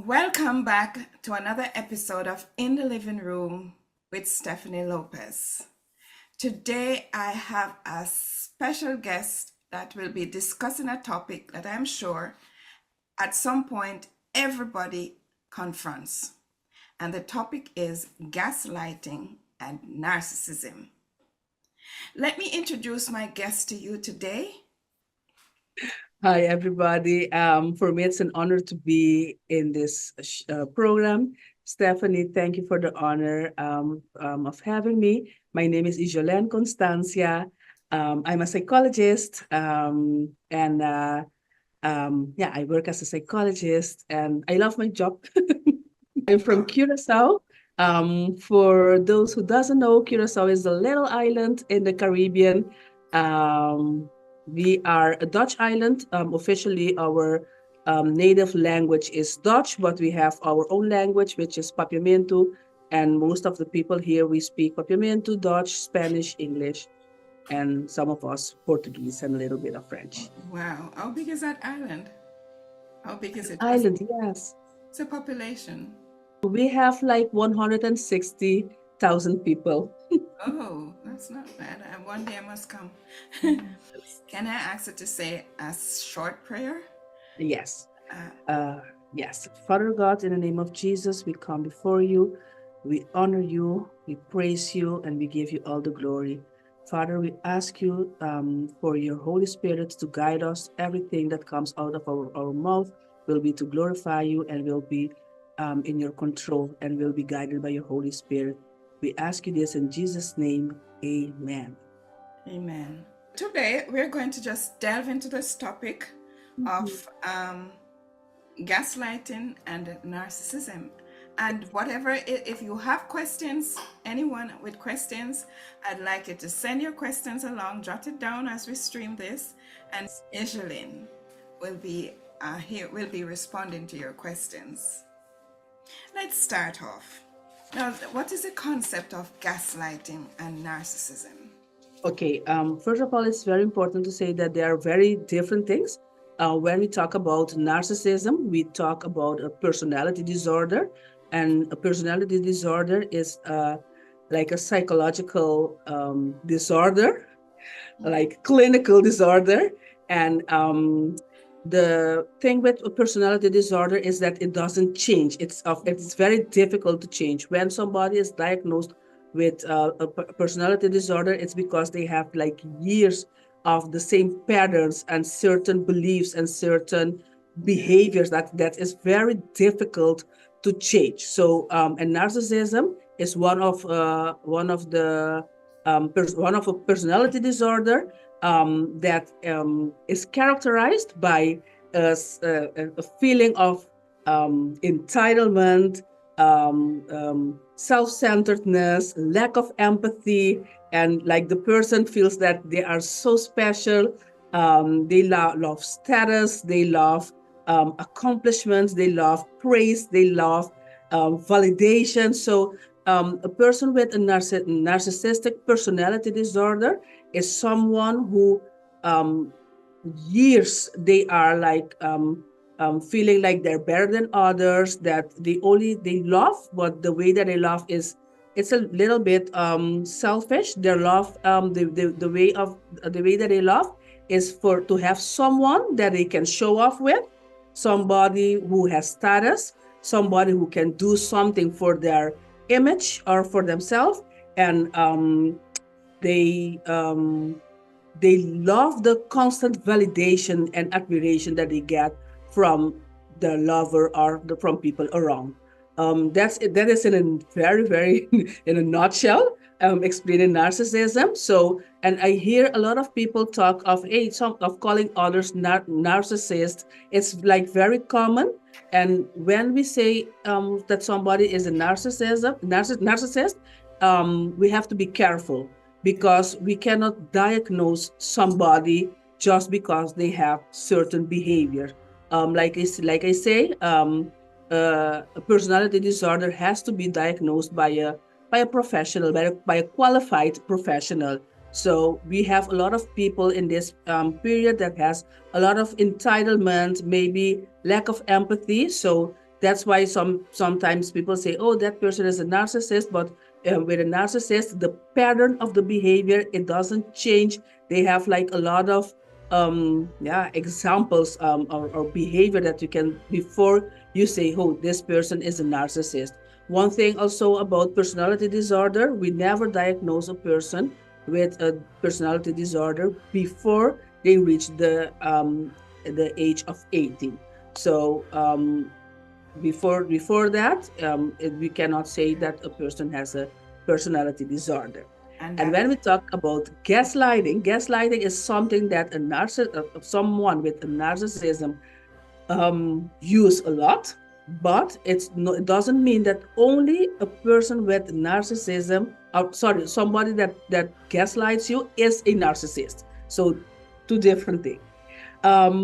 Welcome back to another episode of In the Living Room with Stephanie Lopez. Today I have a special guest that will be discussing a topic that I'm sure at some point everybody confronts. And the topic is gaslighting and narcissism. Let me introduce my guest to you today. Hi, everybody. For me, it's an honor to be in this program. Stephanie, thank you for the honor of having me. My name is Ijolene Constancia. I'm a psychologist, and yeah, I work as a psychologist, and I love my job. I'm from Curacao. For those who doesn't know, Curacao is a little island in the Caribbean. Um, we are a Dutch island. Officially, our native language is Dutch, but we have our own language, which is Papiamento. And most of the people here, we speak Papiamento, Dutch, Spanish, English, and some of us Portuguese and a little bit of French. Wow, how big is that island? How big is it? Island, yes. It's a population. We have like 160,000 people. Oh, that's not bad. One day I must come. Can I ask you to say a short prayer? Yes. Yes. Father God, in the name of Jesus, we come before you. We honor you, we praise you, and we give you all the glory. Father, we ask you for your Holy Spirit to guide us. Everything that comes out of our mouth will be to glorify you and will be in your control and will be guided by your Holy Spirit. We ask you this in Jesus' name. Amen. Amen. Today, we're going to just delve into this topic of gaslighting and narcissism. And whatever, if you have questions, anyone with questions, I'd like you to send your questions along, jot it down as we stream this, and Ijolene will be here, will be responding to your questions. Let's start off. Now, what is the concept of gaslighting and narcissism? Okay, first of all, it's very important to say that they are very different things. When we talk about narcissism, we talk about a personality disorder, and a personality disorder is like a psychological disorder, like clinical disorder. And the thing with a personality disorder is that it doesn't change. It's very difficult to change. When somebody is diagnosed with a personality disorder, it's because they have like years of the same patterns and certain beliefs and certain behaviors that is very difficult to change. So, and narcissism is one of the one of a personality disorder that is characterized by a feeling of entitlement, self-centeredness, lack of empathy, and like the person feels that they are so special. They love status, they love accomplishments, they love praise, they love validation. So a person with a narcissistic personality disorder is someone who years they are like feeling like they're better than others, that they love, but the way that they love is it's a little bit selfish. Their love, the way that they love is for to have someone that they can show off with, somebody who has status, somebody who can do something for their image or for themselves, and they they love the constant validation and admiration that they get from the lover or from people around. That is in a very in a nutshell explaining narcissism. So, and I hear a lot of people talk of some of calling others narcissist. It's like very common. And when we say that somebody is a narcissist, we have to be careful because we cannot diagnose somebody just because they have certain behavior. Like I say, a personality disorder has to be diagnosed by a professional, by a qualified professional. So we have a lot of people in this period that has a lot of entitlement, maybe lack of empathy. So That's why sometimes people say, "Oh, that person is a narcissist," but with a narcissist, the pattern of the behavior, it doesn't change. They have like a lot of examples, or behavior that you can, before you say, "Oh, this person is a narcissist." One thing also about personality disorder, we never diagnose a person with a personality disorder before they reach the age of 18. So before that, we cannot say that a person has a personality disorder. And And that when is we talk about gaslighting, gaslighting is something that someone with a narcissism use a lot, but it doesn't mean that only a person with narcissism, sorry, somebody that gaslights you is a narcissist. So two different things. Um,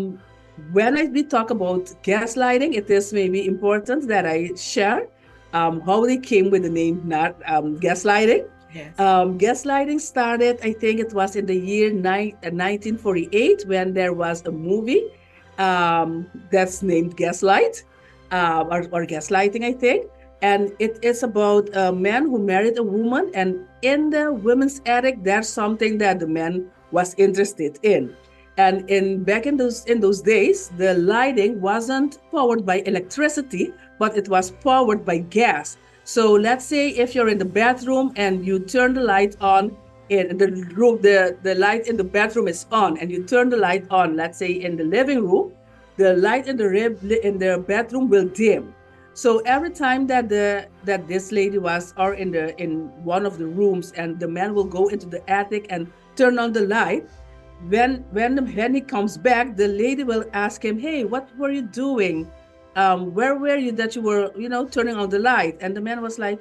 we talk about gaslighting, it is maybe important that I share how they came with the name gaslighting. yes. Gaslighting started, I think it was in the year 1948, when there was a movie that's named Gaslight, or Gaslighting, I think. And it is about a man who married a woman, and in the women's attic, there's something that the man was interested in. And back in those days, the lighting wasn't powered by electricity, but it was powered by gas. So let's say if you're in the bathroom and you turn the light on, in the room, the light in the bathroom is on, and you turn the light on, let's say in the living room, the light in the bedroom will dim. So every time that this lady was, or in one of the rooms, and the man will go into the attic and turn on the light, when he comes back, the lady will ask him, "Hey, what were you doing? Where were you that you were, turning on the light?" And the man was like,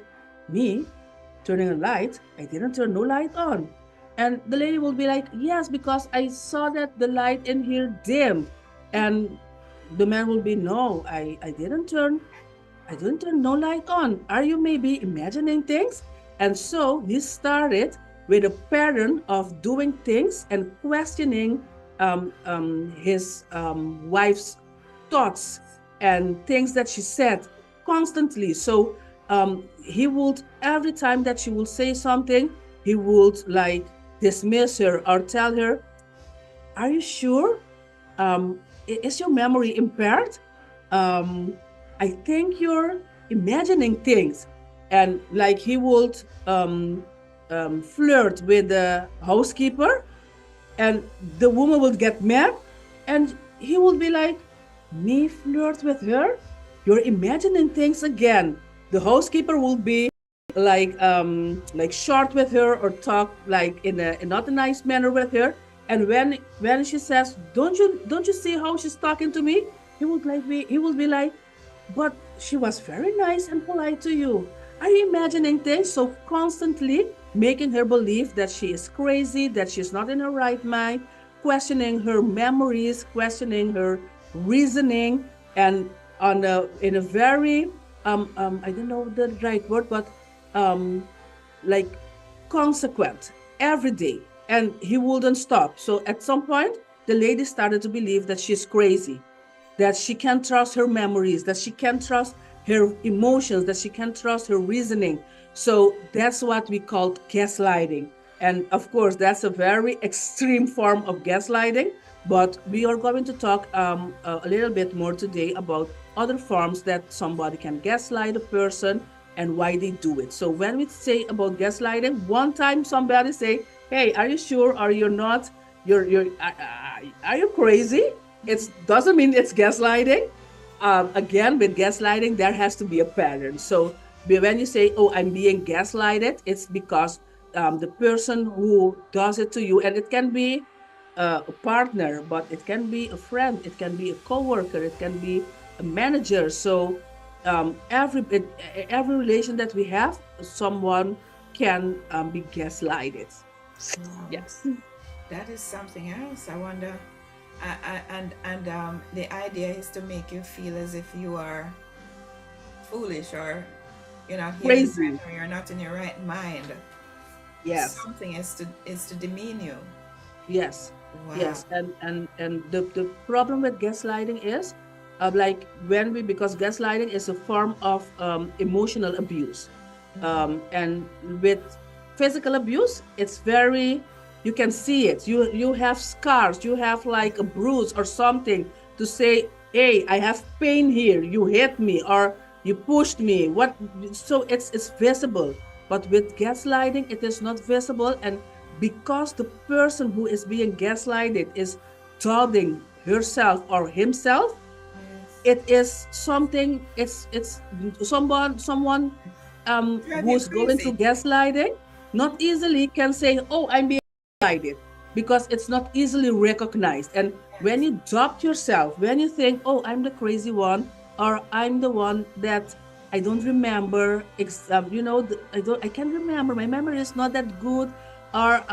"Me turning a light? I didn't turn no light on." And the lady will be like, "Yes, because I saw that the light in here dimmed." And the man will be, "No, I didn't turn no light on. Are you maybe imagining things?" And so he started with a pattern of doing things and questioning his wife's thoughts and things that she said constantly. So he would, every time that she would say something, he would like dismiss her or tell her, "Are you sure? Is your memory impaired? Um, I think you're imagining things." And like he would flirt with the housekeeper, and the woman would get mad, and he would be like, "Me flirt with her? You're imagining things again." The housekeeper will be like short with her, or talk like in not a nice manner with her. And when she says, "Don't you see how she's talking to me?" He will be like, "But she was very nice and polite to you. Are you imagining things?" So constantly making her believe that she is crazy, that she's not in her right mind, questioning her memories, questioning her reasoning, and in a very I don't know the right word, but um like consequent every day. And he wouldn't stop. So at some point, the lady started to believe that she's crazy, that she can't trust her memories, that she can't trust her emotions, that she can't trust her reasoning. So that's what we call gaslighting. And of course, that's a very extreme form of gaslighting. But we are going to talk a little bit more today about other forms that somebody can gaslight a person and why they do it. So when we say about gaslighting, one time somebody say, "Hey, are you sure? Or you're not? Are you crazy?" It doesn't mean it's gaslighting. Again, with gaslighting, there has to be a pattern. So when you say, "Oh, I'm being gaslighted," it's because the person who does it to you, and it can be a partner, but it can be a friend, it can be a coworker, it can be a manager. So every relation that we have, someone can be gaslighted. Wow. Yes. That is something else. I wonder. And the idea is to make you feel as if you are foolish, or you're not hearing right, Crazy. or you're not in your right mind. Yes. Something is to demean you. Yes, Wow. yes, and the problem with gaslighting is, like when we, because gaslighting is a form of emotional abuse. And with physical abuse, it's very, you can see it. You have scars, you have like a bruise or something to say, hey, I have pain here, you hit me or you pushed me. What? So it's visible. But with gaslighting, it is not visible. And because the person who is being gaslighted is doubting herself or himself, it is something, it's someone who's going through gaslighting not easily can say, oh, I'm being gaslighted, because it's not easily recognized. And when you doubt yourself, when you think, oh, I'm the crazy one, or I'm the one that I don't remember, I can't remember, my memory is not that good, or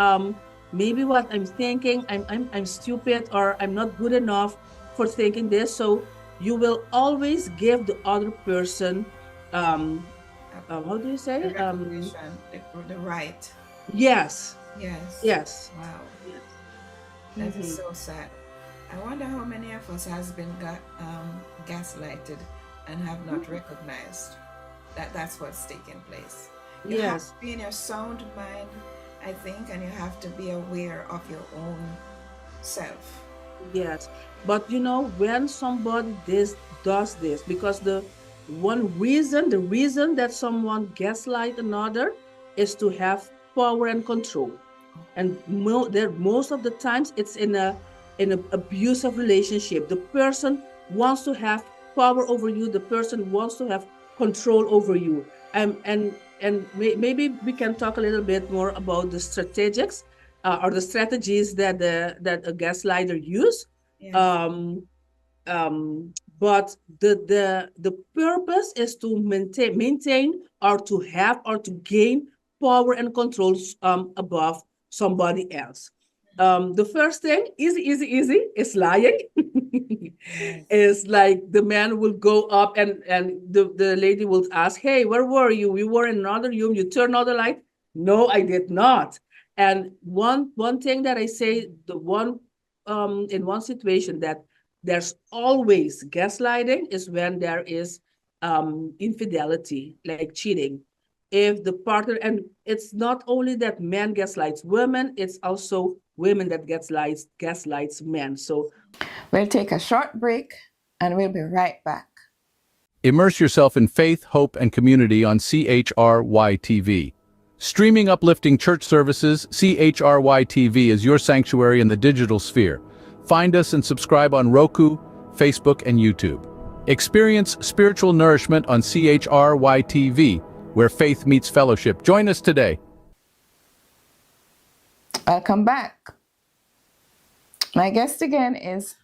maybe what I'm thinking, I'm stupid, or I'm not good enough for thinking this. So you will always give the other person, how do you say? The recognition, the right. Yes. Yes. Yes. Wow. Yes. That is so sad. I wonder how many of us has been gaslighted and have not recognized that that's what's taking place. You have Yes. to be in your sound mind, I think, and you have to be aware of your own self. Yes. But when somebody does this, because the reason that someone gaslight another is to have power and control. And most of the times it's in an abusive relationship. The person wants to have power over you. The person wants to have control over you. Maybe we can talk a little bit more about the strategies, or the strategies that a gaslighter use. Yes. But the purpose is to maintain or to have or to gain power and control above somebody else. The first thing, easy, is lying. Is like the man will go up and the lady will ask, hey, where were you? We were in another room. You turned on the light. No, I did not. And one thing that I say, in one situation that there's always gaslighting is when there is infidelity, like cheating. If the partner, and it's not only that men gaslights women, it's also women that gaslights men. So we'll take a short break and we'll be right back. Immerse yourself in faith, hope, and community on CHRY TV. Streaming uplifting church services, CHRY TV is your sanctuary in the digital sphere. Find us and subscribe on Roku, Facebook, and YouTube. Experience spiritual nourishment on CHRY TV, where faith meets fellowship. Join us today. Welcome back. My guest again is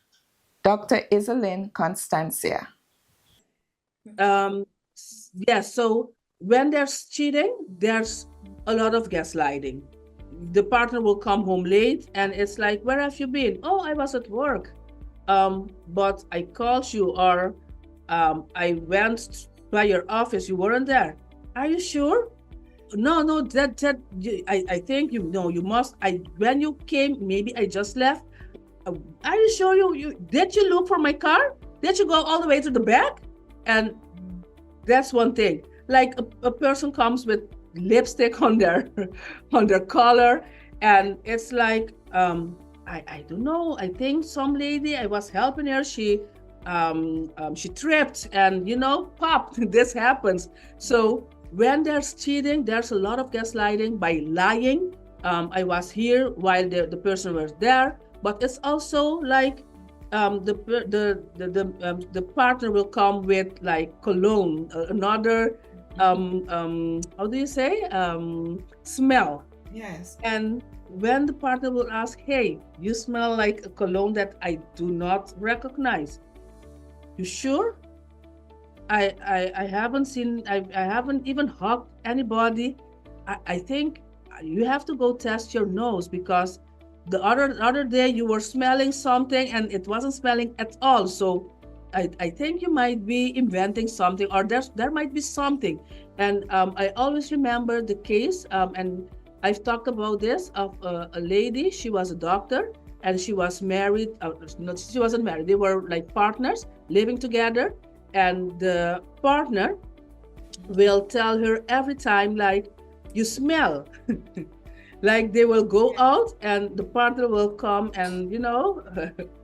Dr. Iselin Constancia. Yes, so when there's cheating, there's a lot of gaslighting. The partner will come home late and it's like, where have you been? Oh, I was at work. But I called you, or I went by your office, you weren't there. Are you sure? No, I think you must. When you came, maybe I just left. Are you sure you did you look for my car? Did you go all the way to the back? And that's one thing. Like a person comes with lipstick on their collar, and it's like, I don't know. I think some lady, I was helping her. She tripped and popped. This happens. So when there's cheating, there's a lot of gaslighting by lying. I was here while the person was there. But it's also like the partner will come with like cologne, another how do you say, smell. Yes. And when the partner will ask, hey, you smell like a cologne that I do not recognize. You sure? I haven't seen, I haven't even hugged anybody. I think you have to go test your nose, because the other day you were smelling something and it wasn't smelling at all. So I think you might be inventing something, or there might be something. And I always remember the case, and I've talked about this, of a lady. She was a doctor, and she was married. No, she wasn't married. They were like partners living together, and the partner will tell her every time, like, you smell. Like they will go out and the partner will come and,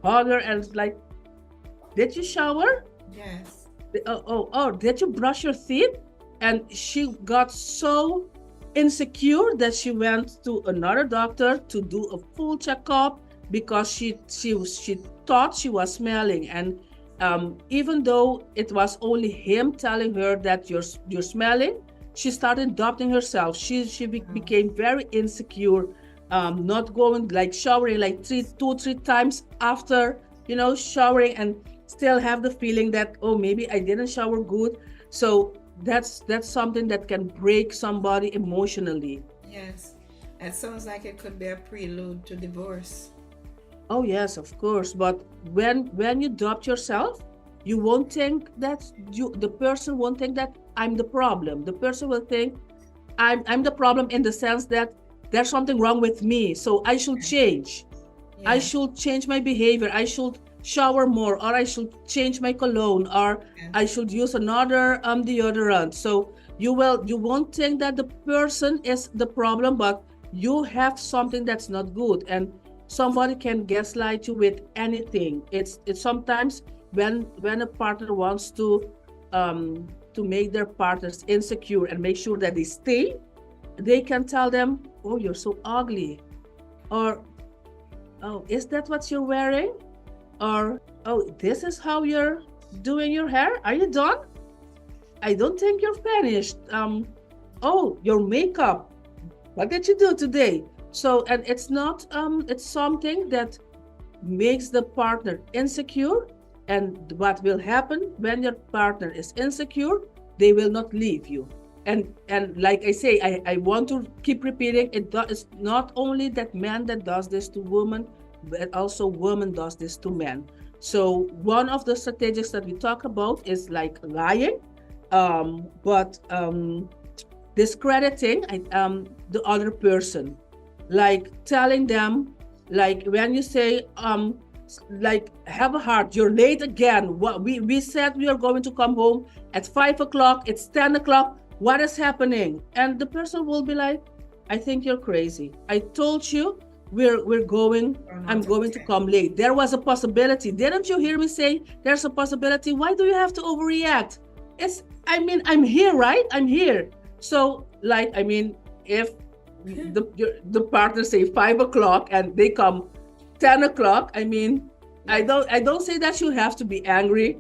hug her and like, did you shower? Yes. Oh, did you brush your teeth? And she got so insecure that she went to another doctor to do a full checkup because she thought she was smelling. And even though it was only him telling her that you're smelling, she started doubting herself. She became very insecure, not going, like showering like 3 times after showering, and still have the feeling that, oh, maybe I didn't shower good. So that's something that can break somebody emotionally. Yes. It sounds like it could be a prelude to divorce. Oh yes, of course. But when you doubt yourself, you won't think that the person won't think that I'm the problem. The person will think I'm the problem in the sense that there's something wrong with me, so I should change. I should change my behavior. I should shower more, or I should change my cologne, or I should use another deodorant. So you won't think that the person is the problem, but you have something that's not good. And somebody can gaslight you with anything. It's sometimes when a partner wants to make their partners insecure and make sure that they stay, they can tell them, oh, you're so ugly, or oh, is that what you're wearing, or oh, this is how you're doing your hair, are you done? I don't think you're finished. Oh, your makeup, what did you do today? So, and it's not it's something that makes the partner insecure. And what will happen when your partner is insecure, they will not leave you. And like I say, I want to keep repeating, it's not only that man that does this to women, but also women does this to men. So one of the strategies that we talk about is like lying, but discrediting the other person, like telling them, like when you say, like, have a heart, you're late again. What we said we are going to come home at 5 o'clock, it's 10 o'clock. What is happening? And the person will be like, I think you're crazy. I told you I'm going to come late. There was a possibility. Didn't you hear me say there's a possibility? Why do you have to overreact? I'm here, right? I'm here. So like, if the partner say 5 o'clock and they come 10 o'clock, I don't say that you have to be angry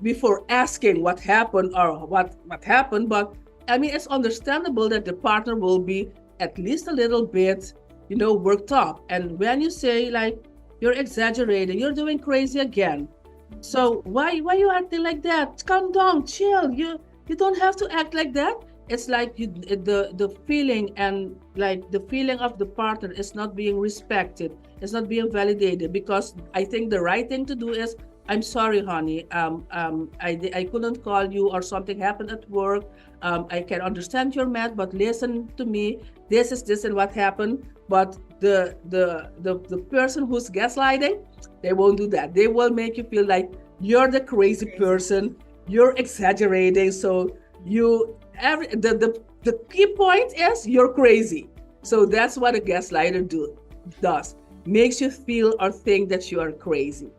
before asking what happened or what happened, but it's understandable that the partner will be at least a little bit, worked up. And when you say like, you're exaggerating, you're doing crazy again. So why you acting like that? Calm down, chill. You don't have to act like that. It's like the feeling, and like the feeling of the partner is not being respected. It's not being validated, because I think the right thing to do is, I'm sorry, honey. I couldn't call you, or something happened at work. I can understand you're mad, but listen to me. This and what happened. But the person who's gaslighting, they won't do that. They will make you feel like you're the crazy person. You're exaggerating. So the key point is you're crazy. So that's what a gaslighter does. Makes you feel or think that you are crazy.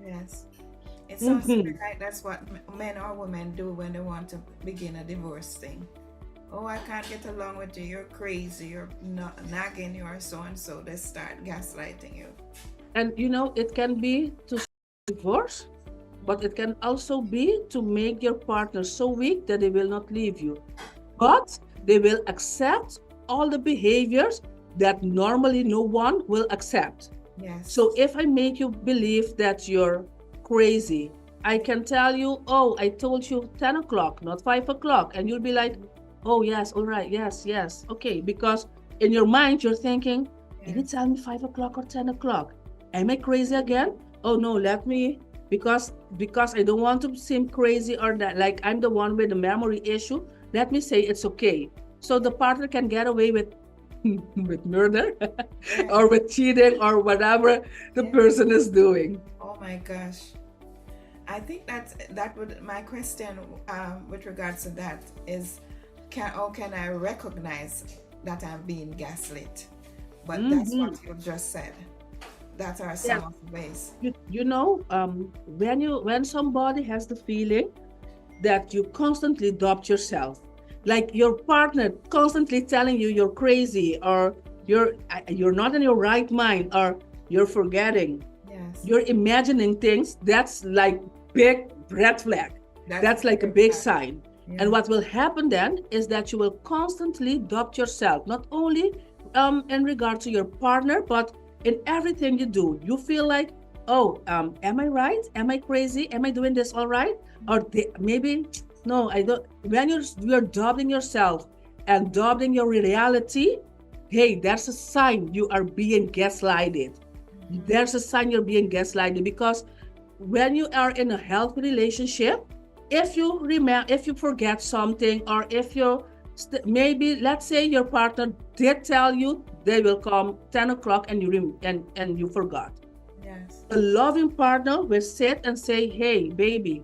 Yes. It sounds like that's what men or women do when they want to begin a divorce thing. Oh, I can't get along with you. You're crazy. You're not nagging. You are so and so. They start gaslighting you. And it can be to divorce, but it can also be to make your partner so weak that they will not leave you. But they will accept all the behaviors that normally no one will accept. Yes. So if I make you believe that you're crazy, I can tell you, oh, I told you 10 o'clock, not 5 o'clock. And you'll be like, oh, yes, all right, yes, okay. Because in your mind, you're thinking, did you tell me 5 o'clock or 10 o'clock? Am I crazy again? Oh, no, let me, because I don't want to seem crazy, or that like I'm the one with the memory issue. Let me say it's okay. So the partner can get away with with murder Yeah. or with cheating or whatever the Yeah. person is doing. Oh my gosh. I think that would my question with regards to that is how can I recognize that I'm being gaslit? But that's Mhm. what you just said. That are Yeah, some of the ways. when somebody has the feeling that you constantly doubt yourself, like your partner constantly telling you you're crazy or you're not in your right mind or you're forgetting, Yes. you're imagining things, that's like big red flag. That's like a very big bad. sign. Yeah. And what will happen then is that you will constantly doubt yourself, not only in regard to your partner, but in everything you do. You feel like, oh, am I right? Am I crazy? Am I doing this all right? Or maybe, no, I don't. When you're doubting yourself and doubting your reality, hey, that's a sign you are being gaslighted. There's a sign you're being gaslighted because when you are in a healthy relationship, if you forget something or if you maybe let's say your partner did tell you they will come 10 o'clock and and you forgot. Yes. A loving partner will sit and say, hey baby,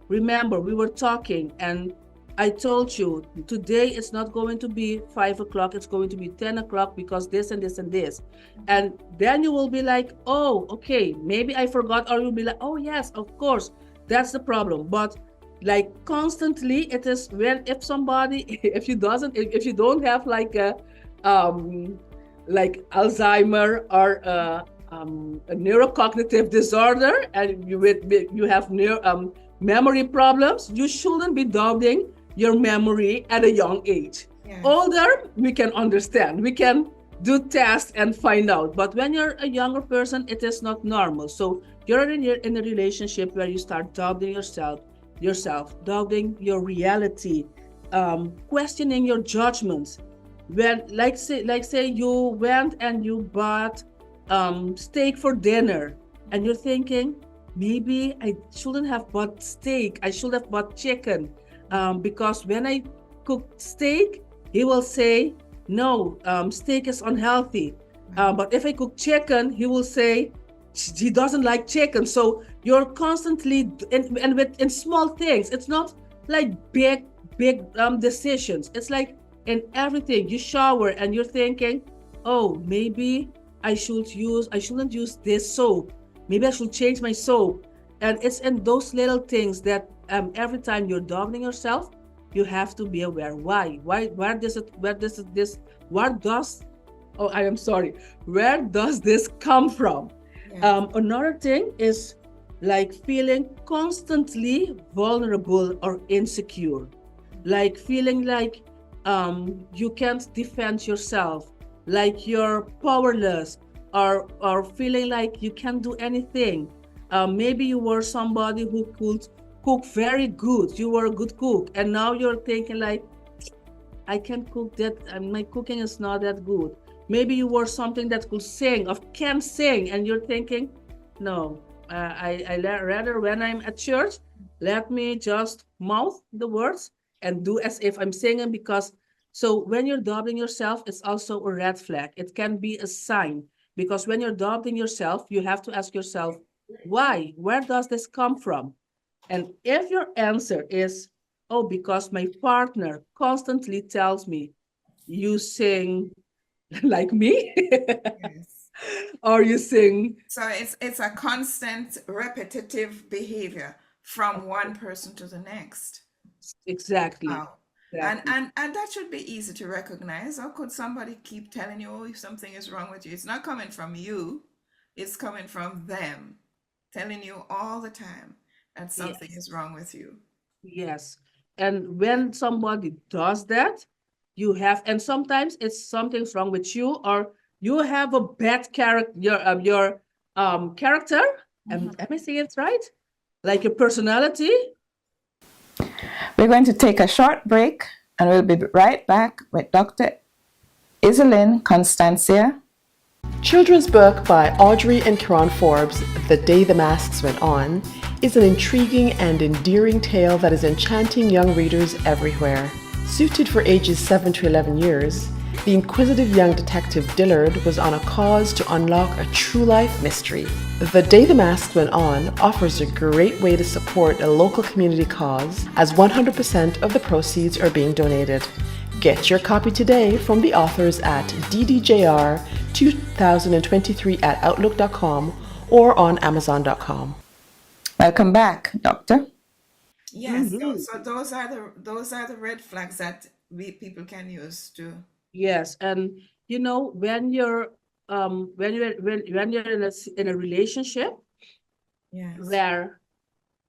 remember we were talking and I told you today it's not going to be 5 o'clock, it's going to be 10 o'clock because this and this and this. And then you will be like, oh, okay, maybe I forgot. Or you'll be like, oh, yes, of course, that's the problem. But like constantly, it is when if somebody, if you don't have um, like Alzheimer or a neurocognitive disorder and you have memory problems, you shouldn't be doubting your memory at a young age. Yes. Older, we can understand. We can do tests and find out. But when you're a younger person, it is not normal. So you're in a relationship where you start doubting yourself, doubting your reality, questioning your judgments. When like say you went and you bought steak for dinner, and you're thinking, maybe I shouldn't have bought steak. I should have bought chicken. Because when I cook steak, he will say, no, steak is unhealthy. But if I cook chicken, he will say he doesn't like chicken. So you're constantly, in small things, it's not like big decisions. It's like in everything. You shower and you're thinking, oh, maybe I shouldn't use this soap. Maybe I should change my soap. And it's in those little things that every time you're doubting yourself, you have to be aware. Why? Where does this come from? Yes. Another thing is like feeling constantly vulnerable or insecure, like feeling like you can't defend yourself, like you're powerless, or feeling like you can't do anything. Maybe you were somebody who could cook very good. You were a good cook, and now you're thinking like, I can't cook that. My cooking is not that good. Maybe you were something that could sing or can sing, and you're thinking, no, I rather when I'm at church, let me just mouth the words and do as if I'm singing. Because so when you're doubting yourself, it's also a red flag. It can be a sign, because when you're doubting yourself, you have to ask yourself, why? Where does this come from? And if your answer is, oh, because my partner constantly tells me you sing like me, Yes. or you sing. So it's a constant repetitive behavior from one person to the next. Exactly. Wow. Exactly. And that should be easy to recognize. How could somebody keep telling you, oh, if something is wrong with you? It's not coming from you, it's coming from them, telling you all the time that something Yes. is wrong with you. Yes. And when somebody does that, you have, and sometimes it's something's wrong with you, or you have a bad character, your character. Am I saying it right? Like your personality. We're going to take a short break and we'll be right back with Dr. Iselin Constancia. Children's book by Audrey and Karan Forbes, The Day the Masks Went On, is an intriguing and endearing tale that is enchanting young readers everywhere. Suited for ages 7 to 11 years, The inquisitive young detective Dillard was on a cause to unlock a true-life mystery. The Day the Masks Went On offers a great way to support a local community cause, as 100% of the proceeds are being donated. Get your copy today from the authors at ddjr2023@outlook.com or on amazon.com. Welcome back, Doctor. Yes, so those are the red flags that people can use to. Yes, and when you're in a relationship Yes. where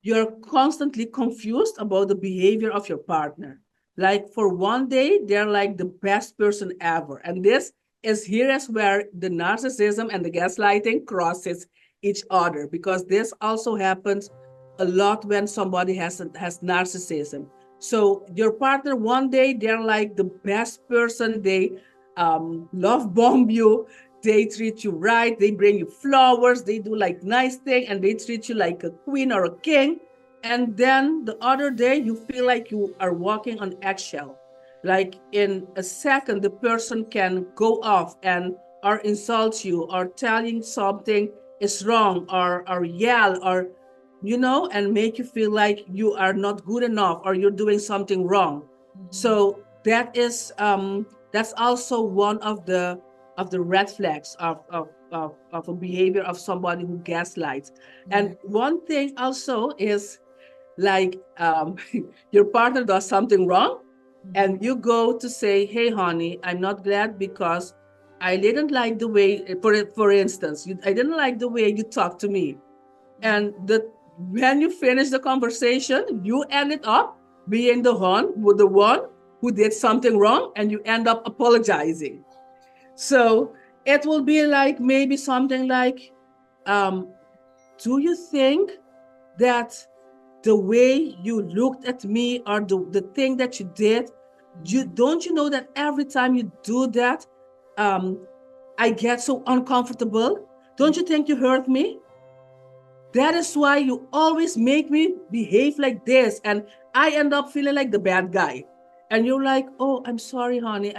you're constantly confused about the behavior of your partner. Like for one day, they're like the best person ever. And this is where the narcissism and the gaslighting crosses each other, because this also happens a lot when somebody has narcissism. So your partner, one day, they're like the best person. They love bomb you. They treat you right. They bring you flowers. They do like nice thing, and they treat you like a queen or a king. And then the other day, you feel like you are walking on eggshell. Like in a second, the person can go off and or insult you or telling something is wrong or yell or and make you feel like you are not good enough or you're doing something wrong. So that is that's also one of the red flags of a behavior of somebody who gaslights. And one thing also is like your partner does something wrong and you go to say, hey honey, I'm not glad because I didn't like the way, for instance, I didn't like the way you talked to me. And when you finish the conversation, you ended up being the one who did something wrong, and you end up apologizing. So it will be like maybe something like, do you think that the way you looked at me or the thing that you did, don't you know that every time you do that, I get so uncomfortable? Don't you think you hurt me? That is why you always make me behave like this. And I end up feeling like the bad guy. And you're like, oh, I'm sorry, honey.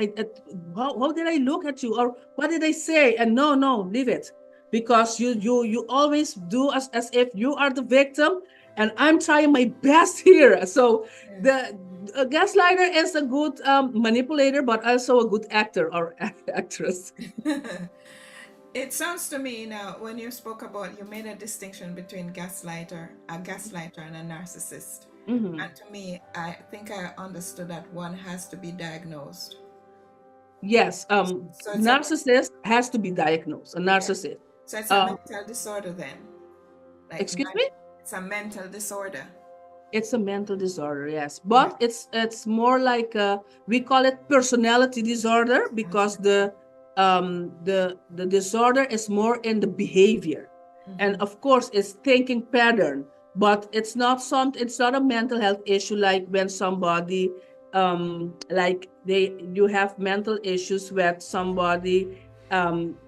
How did I look at you? Or what did I say? And no, leave it. Because you always do as if you are the victim. And I'm trying my best here. So the gaslighter is a good manipulator, but also a good actor or actress. It sounds to me now, when you spoke about, you made a distinction between a gaslighter and a narcissist. Mm-hmm. And to me, I think I understood that one has to be diagnosed. Yes, narcissist has to be diagnosed, a narcissist. So it's a mental disorder then? Like excuse me? It's a mental disorder. It's a mental disorder, yes. But it's more like, we call it personality disorder because the disorder is more in the behavior. And of course it's thinking pattern, but it's not a mental health issue like when somebody you have mental issues where somebody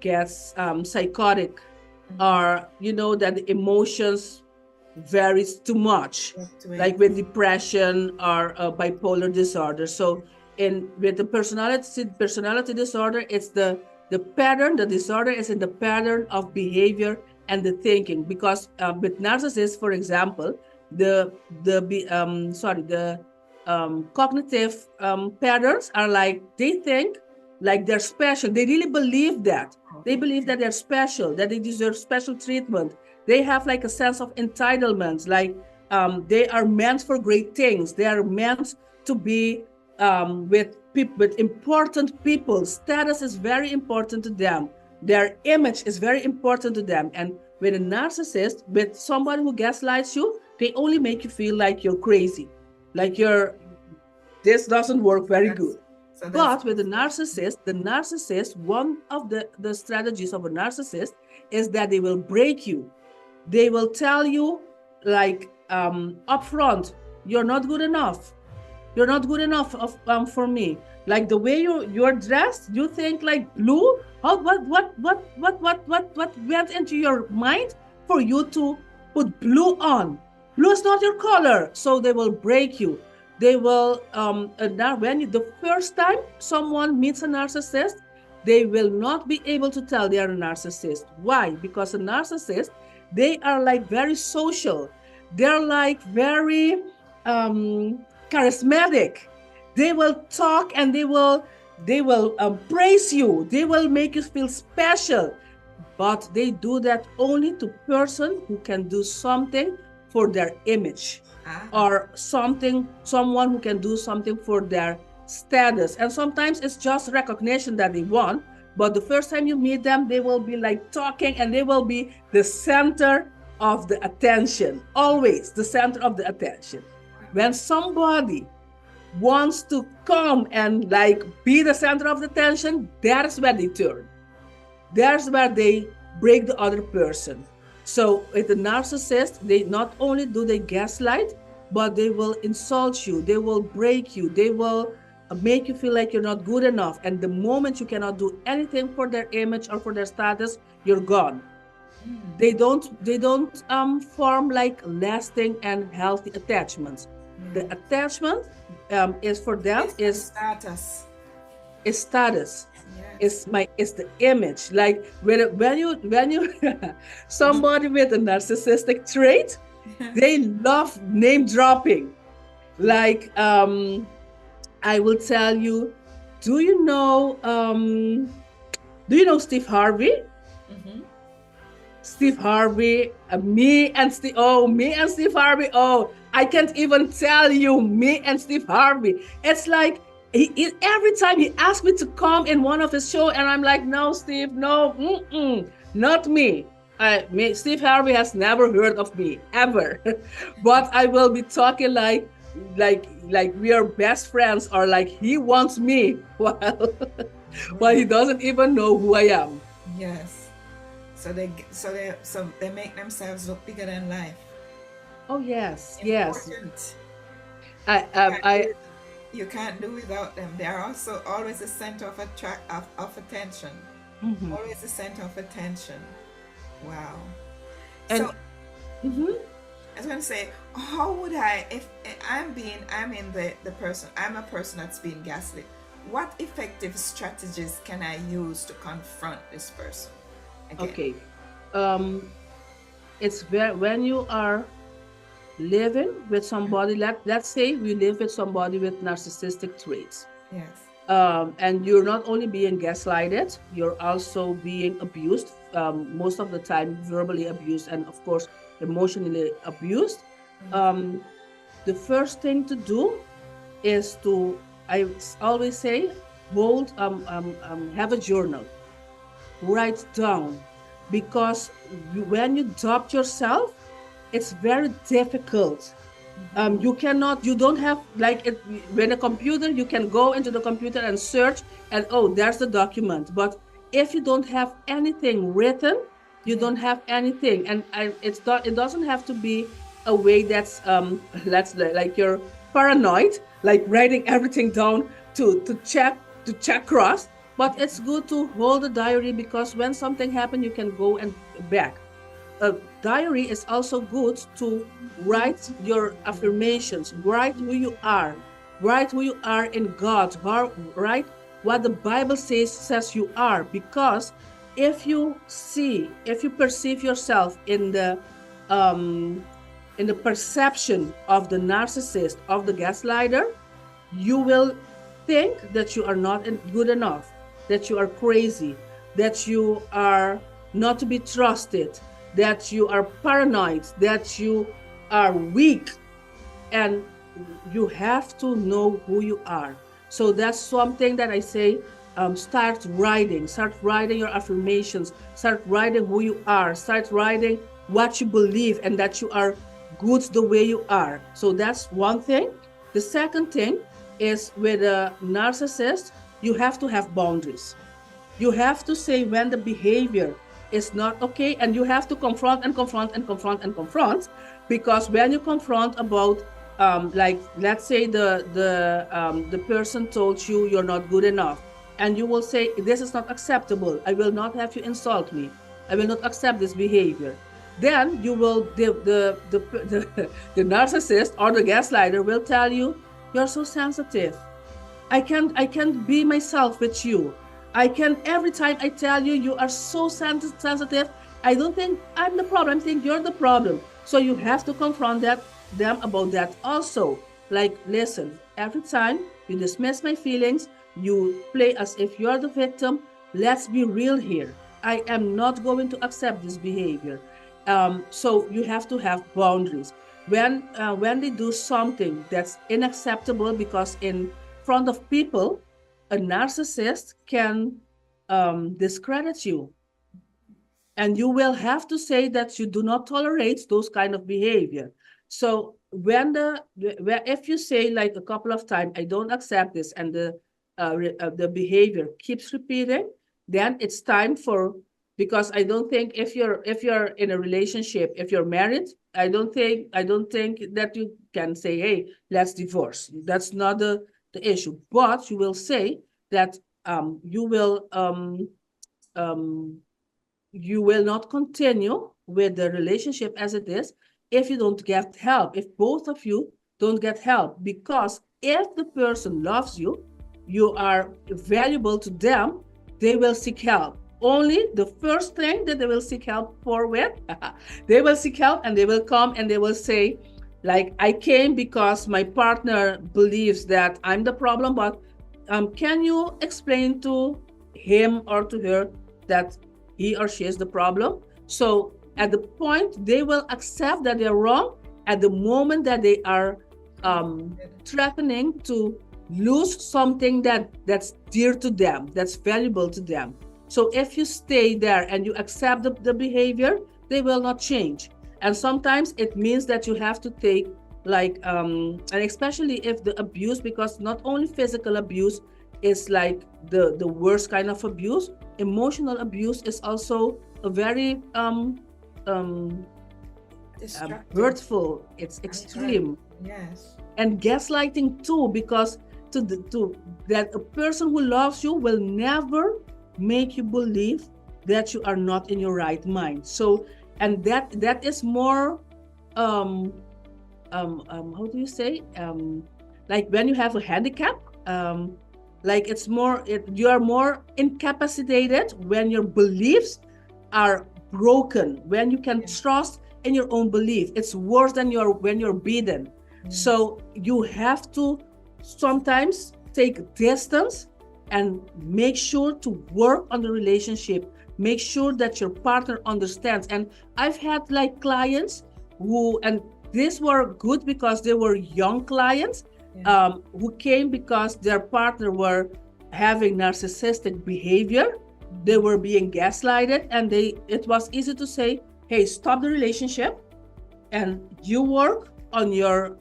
gets psychotic or that the emotions varies too much, like with depression or bipolar disorder. So with the personality disorder, it's the pattern. The disorder is in the pattern of behavior and the thinking. Because with narcissists, for example, the cognitive patterns are like they think like they're special. They really believe that. They believe that they're special, that they deserve special treatment. They have like a sense of entitlement, like they are meant for great things. They are meant to be with important people. Status is very important to them. Their image is very important to them. And with a narcissist, with somebody who gaslights you, they only make you feel like you're crazy, like this doesn't work very good. But with the narcissist, one of the strategies of a narcissist is that they will break you. They will tell you like upfront, you're not good enough. You're not good enough for me. Like the way you're dressed, you think like blue. What went into your mind for you to put blue on? Blue is not your color. So they will break you. They will, now the first time someone meets a narcissist, they will not be able to tell they are a narcissist. Why? Because a narcissist, they are like very social. They're like very charismatic. They will talk and they will praise you. They will make you feel special. But they do that only to person who can do something for their image, or someone who can do something for their status. And sometimes it's just recognition that they want, but the first time you meet them, they will be like talking and they will be the center of the attention, always the center of the attention. When somebody wants to come and like be the center of the attention, that's where they turn. That's where they break the other person. So with a narcissist, they not only do they gaslight, but they will insult you, they will break you, they will make you feel like you're not good enough. And the moment you cannot do anything for their image or for their status, you're gone. They don't form like lasting and healthy attachments. The attachment is for them is status. Is status. Yes. It's the image. Like when you somebody with a narcissistic trait, they love name dropping. Like I will tell you, do you know Steve Harvey? Steve Harvey, me and Steve Harvey. Oh, I can't even tell you, me and Steve Harvey. It's like every time he asks me to come in one of his shows, and I'm like, no, Steve, no, not me. Steve Harvey has never heard of me ever, but I will be talking like we are best friends, or like he wants me while he doesn't even know who I am. Yes. So they make themselves look bigger than life. Oh yes, Important. yes. You can't do without them. They are also always the center of attention. Always the center of attention. Wow. And, so I was going to say, how would I, if I'm a person that's being gaslit, what effective strategies can I use to confront this person? Again? Okay. It's when you are living with somebody, let's say we live with somebody with narcissistic traits. Yes. And you're not only being gaslighted, you're also being abused, most of the time verbally abused, and of course emotionally abused. The first thing to do is I always say, have a journal. Write down, because when you doubt yourself, it's very difficult. You don't have like it, when a computer, you can go into the computer and search and there's the document. But if you don't have anything written, you don't have anything. And it doesn't have to be a way that's like you're paranoid, like writing everything down to check cross. But it's good to hold a diary, because when something happens, you can go and back. A diary is also good to write your affirmations, write who you are in God, write what the Bible says you are. Because if you perceive yourself in the perception of the narcissist, of the gaslighter, you will think that you are not good enough, that you are crazy, that you are not to be trusted, that you are paranoid, that you are weak. And you have to know who you are. So that's something that I say, start writing your affirmations, start writing who you are, start writing what you believe, and that you are good the way you are. So that's one thing. The second thing is, with a narcissist, you have to have boundaries. You have to say when the behavior is not okay, and you have to confront, because when you confront about like, let's say the person told you you're not good enough, and you will say, this is not acceptable, I will not have you insult me, I will not accept this behavior. Then you will the narcissist or the gaslighter will tell you, You're so sensitive. I can't be myself with you. I can every time I tell you you are so sensitive. I don't think I'm the problem. I think you're the problem. So you have to confront them about that also. Like, listen, every time you dismiss my feelings, you play as if you're the victim. Let's be real here. I am not going to accept this behavior. So you have to have boundaries. When they do something that's unacceptable, because in front of people, a narcissist can discredit you, and you will have to say that you do not tolerate those kind of behavior. So if you say like a couple of times, I don't accept this, and the behavior keeps repeating, then it's time for, because I don't think if you're in a relationship, if you're married, I don't think that you can say, hey, let's divorce. That's not the issue. But you will say that you will not continue with the relationship as it is if you don't get help, if both of you don't get help. Because if the person loves you, you are valuable to them, they will seek help. Only the first thing that they will seek help for with, they will seek help and they will come and they will say, like, I came because my partner believes that I'm the problem, but can you explain to him or to her that he or she is the problem? So at the point they will accept that they're wrong, at the moment that they are threatening to lose something that's dear to them, that's valuable to them. So if you stay there and you accept the behavior, they will not change. And sometimes it means that you have to take like, and especially if the abuse, because not only physical abuse is like the worst kind of abuse, emotional abuse is also a very hurtful, it's extreme. Yes. And gaslighting too, because that a person who loves you will never make you believe that you are not in your right mind. So, and that is more how do you say, like when you have a handicap, like you are more incapacitated when your beliefs are broken, when you can trust in your own belief. It's worse than when you're beaten. So you have to sometimes take distance and make sure to work on the relationship. Make sure that your partner understands. And I've had like clients and these were good because they were young clients, who came because their partner were having narcissistic behavior. They were being gaslighted, and it was easy to say, hey, stop the relationship and you work on your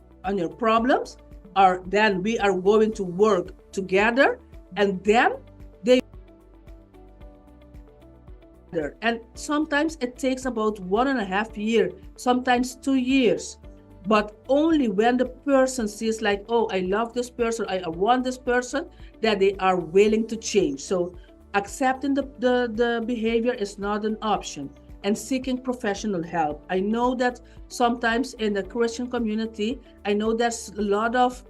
problems, or then we are going to work together. And then and sometimes it takes about 1.5 years, sometimes 2 years, but only when the person sees like, oh, I love this person, I want this person, that they are willing to change. So accepting the behavior is not an option, and seeking professional help. I know that sometimes in the Christian community, I know there's a lot of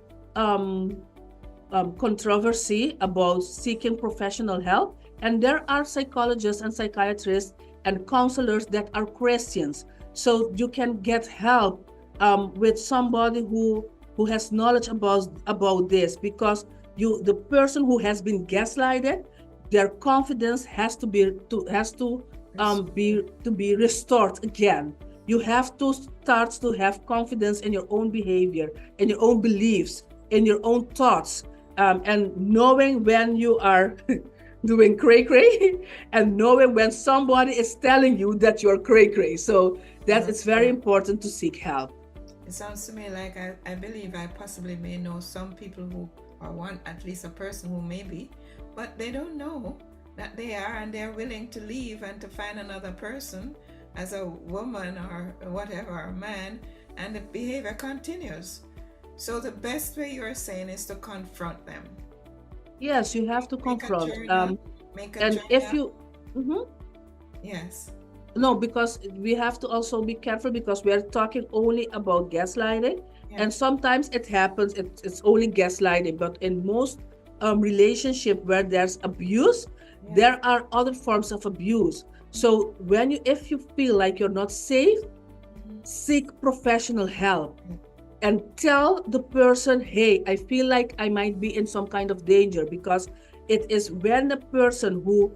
controversy about seeking professional help. And there are psychologists and psychiatrists and counselors that are Christians. So you can get help with somebody who has knowledge about this, because the person who has been gaslighted, their confidence has to be restored again. You have to start to have confidence in your own behavior, in your own beliefs, in your own thoughts, and knowing when you are doing cray-cray and knowing when somebody is telling you that you're cray-cray. So that it's very important to seek help. It sounds to me like I believe I possibly may know some people who are at least a person who may be, but they don't know that they are, and they're willing to leave and to find another person as a woman or whatever, or a man, and the behavior continues. So the best way you're saying is to confront them. Yes, you have to confront. And if you... Yes. No, because we have to also be careful, because we are talking only about gaslighting. And sometimes it happens, it's only gaslighting, but in most relationship where there's abuse, there are other forms of abuse. So if you feel like you're not safe, seek professional help and tell the person, hey, I feel like I might be in some kind of danger, because it is when the person who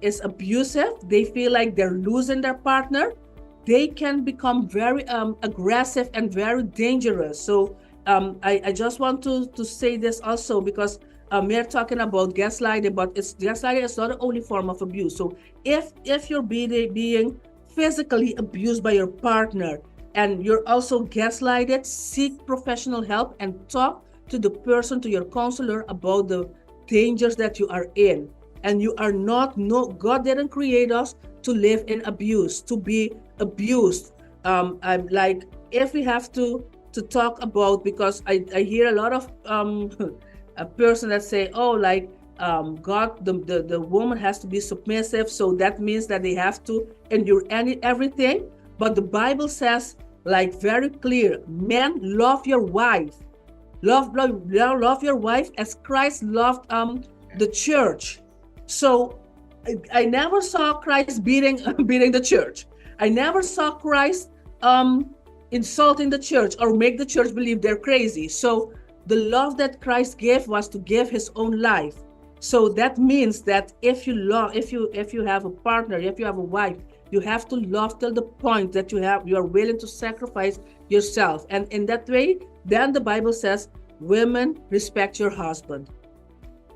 is abusive, they feel like they're losing their partner, they can become very aggressive and very dangerous. So I just want to say this also, because we're talking about gaslighting, but gaslighting is not the only form of abuse. So if you're being physically abused by your partner and you're also gaslighted, seek professional help and talk to the person, to your counselor, about the dangers that you are in. And you are not, God didn't create us to live in abuse, to be abused. I'm like, if we have to talk about, because I hear a lot of a person that say, oh, like God, the woman has to be submissive, so that means that they have to endure everything. But the Bible says, like, very clear, men, love your wife, love your wife as Christ loved the church. So I never saw Christ beating the church. I never saw Christ insulting the church or make the church believe they're crazy. So the love that Christ gave was to give his own life. So that means that if you have a partner, if you have a wife, you have to love till the point that you are willing to sacrifice yourself. And in that way, then the Bible says, women, respect your husband.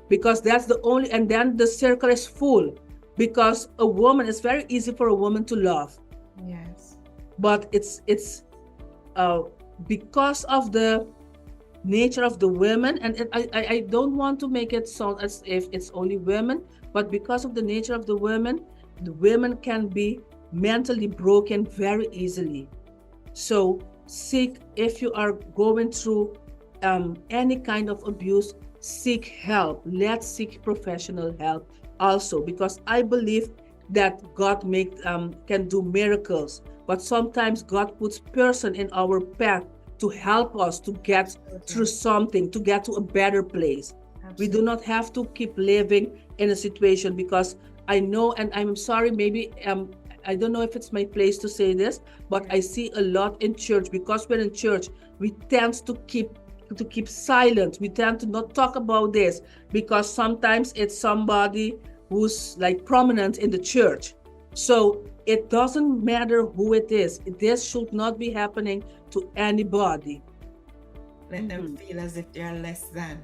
Because that's the only, and then the circle is full, because a woman, it's very easy for a woman to love. Yes. But it's because of the nature of the women, and I don't want to make it sound as if it's only women, but because of the nature of the women can be mentally broken very easily. So if you are going through any kind of abuse, seek help. Let's seek professional help also, because I believe that God can do miracles, but sometimes God puts person in our path to help us to get through something, to get to a better place. Absolutely. We do not have to keep living in a situation, because I know, and I'm sorry, maybe I don't know if it's my place to say this, but I see a lot in church, because we're in church, we tend to keep silent. We tend to not talk about this, because sometimes it's somebody who's like prominent in the church. So it doesn't matter who it is. This should not be happening to anybody. Let them feel as if they are less than.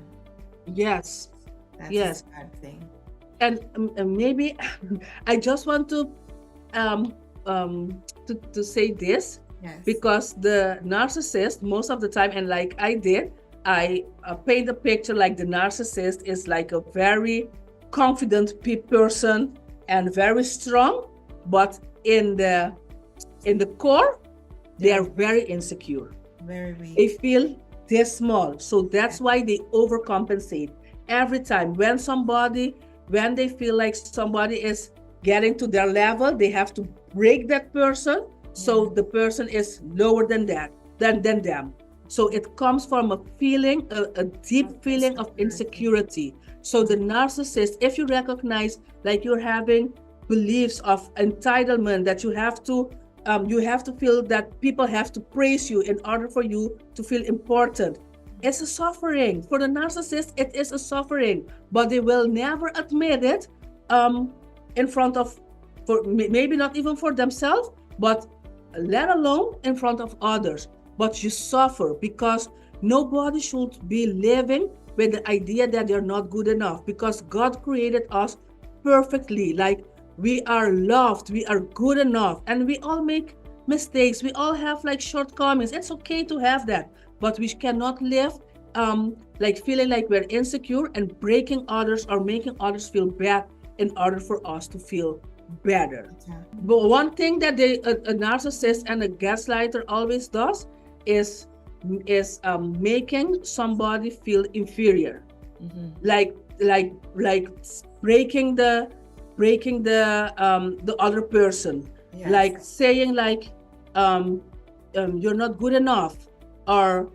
Yes. That's yes. a bad thing. And maybe I just want to say this. Yes. Because the narcissist, most of the time, and like I paint a picture like the narcissist is like a very confident person and very strong, but in the core, they are very insecure. Very weak. They feel they're small. So that's why they overcompensate. Every time when they feel like somebody is getting to their level, they have to break that person. So the person is lower than them. So it comes from a feeling, a deep feeling of insecurity. So the narcissist, if you recognize like you're having beliefs of entitlement, that you have to feel that people have to praise you in order for you to feel important. It's a suffering. For the narcissist, it is a suffering, but they will never admit it in front of, maybe not even for themselves, but let alone in front of others. But you suffer, because nobody should be living with the idea that they're not good enough, because God created us perfectly. Like, we are loved, we are good enough, and we all make mistakes. We all have like shortcomings. It's okay to have that, but we cannot live like feeling like we're insecure and breaking others or making others feel bad in order for us to feel better. But one thing that a narcissist and a gaslighter always does is making somebody feel inferior, like breaking the other person, like saying like you're not good enough, or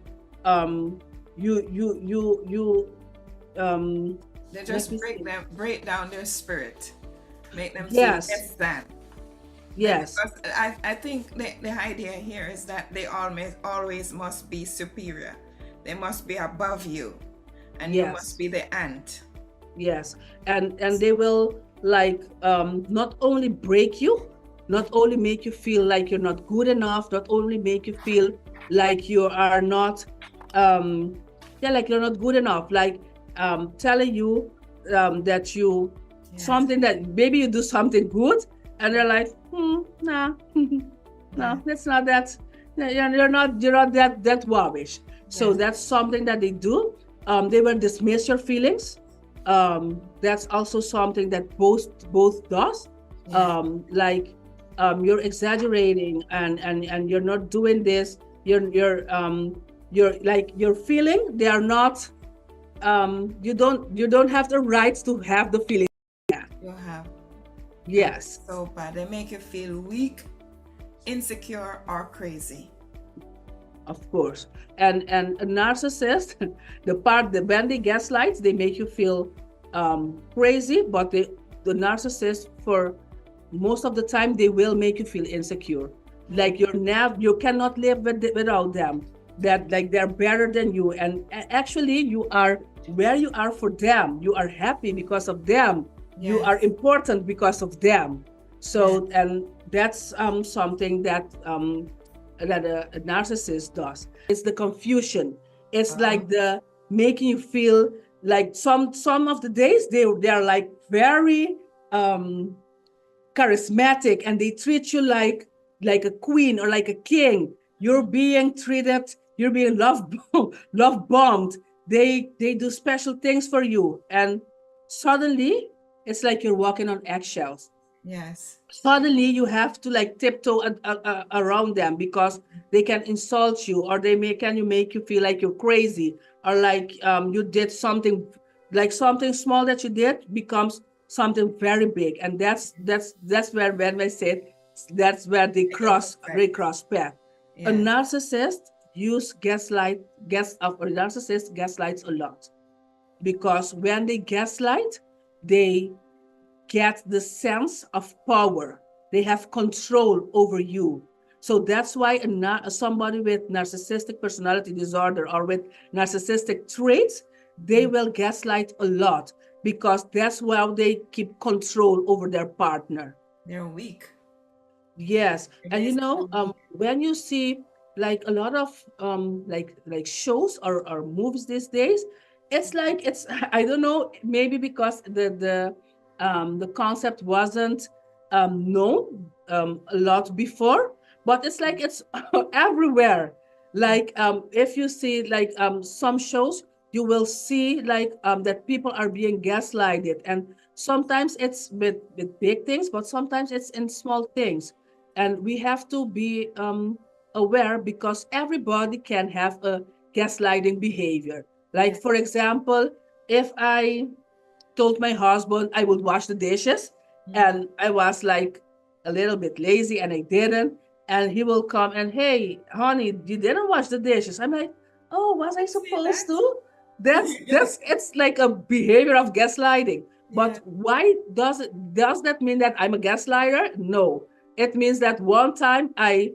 you They let just me see. break down their spirit, make them feel Yes, less than. yes, Because I think the idea here is that they always must be superior. They must be above you, and you must yes, be the ant. yes. And they will like not only break you, not only make you feel like you're not good enough, not only make you feel like you are not um yeah, like you're not good enough, like telling you that you Yes, something that maybe you do something good, and they're like, nah, yeah, no, that's not that. You're not that rubbish. So yes, that's something that they do. They will dismiss your feelings. That's also something that both does. yes, Like you're exaggerating, and you're not doing this. You're like your feeling. They are not. You don't have the rights to have the feeling. you have. And Yes. it's so bad. They make you feel weak, insecure, or crazy. Of course. And a narcissist, when they gaslight, they make you feel crazy, but the narcissist, for most of the time, they will make you feel insecure. Like you cannot live without them. That like they're better than you, and actually you are where you are for them. You are happy because of them. You are Yes, important because of them. yes, So, and that's something that a narcissist does. It's the confusion. It's uh, like the making you feel like some of the days they're like very um charismatic, and they treat you like a queen or like a king. You're being love bombed. They do special things for you, and suddenly it's like you're walking on eggshells. yes, Suddenly you have to like tiptoe around them, because they can insult you, or make you feel like you're crazy, or like you did something, like something small that you did becomes something very big. And that's where, when I said, that's where they intersect. they cross path. A Yes, narcissist use gaslight gas a narcissist gaslights a lot, because when they gaslight, they get the sense of power. They have control over you. So that's why somebody with narcissistic personality disorder or with narcissistic traits, they will gaslight a lot, because that's how they keep control over their partner. they're weak. Yes, They're and basically weak. when you see like a lot of like shows or movies these days, it's like it's I don't know, maybe because the concept wasn't known a lot before, but it's like it's everywhere. Like if you see like some shows, you will see like that people are being gaslighted, and sometimes it's with big things, but sometimes it's in small things. And we have to be aware, because everybody can have a gaslighting behavior. Like, Yeah, for example, if I told my husband I would wash the dishes, mm. and I was like a little bit lazy and I didn't, and he will come and, hey honey, you didn't wash the dishes. I'm like, oh, was I See supposed that? to? That's it's like a behavior of gaslighting. Yeah, But why does that mean that I'm a gaslighter? No, it means that one time I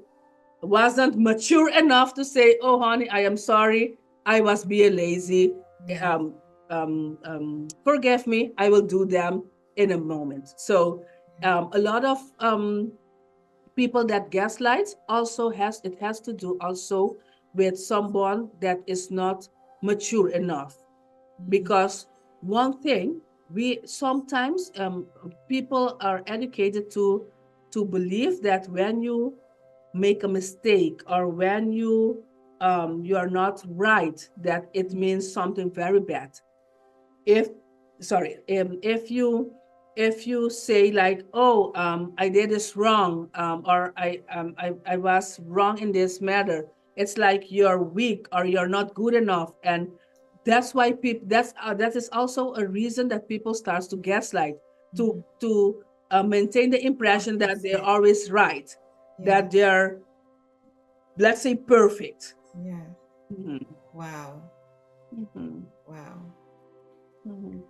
wasn't mature enough to say, oh honey, I am sorry, I was being lazy. yeah, um, Forgive me, I will do them in a moment. So a lot of people that gaslights also has to do also with someone that is not mature enough. Because one thing, we sometimes people are educated to believe that when you make a mistake, or when you are not right, that it means something very bad. If sorry if you say like, oh, I did this wrong, or I was wrong in this matter, it's like you're weak or you're not good enough. And that's why people that is also a reason that people starts to gaslight, to maintain the impression that they're compensate. always right, Yeah, that they're, let's say, perfect. yeah, Mhm. Wow. Mhm. Wow. Mhm.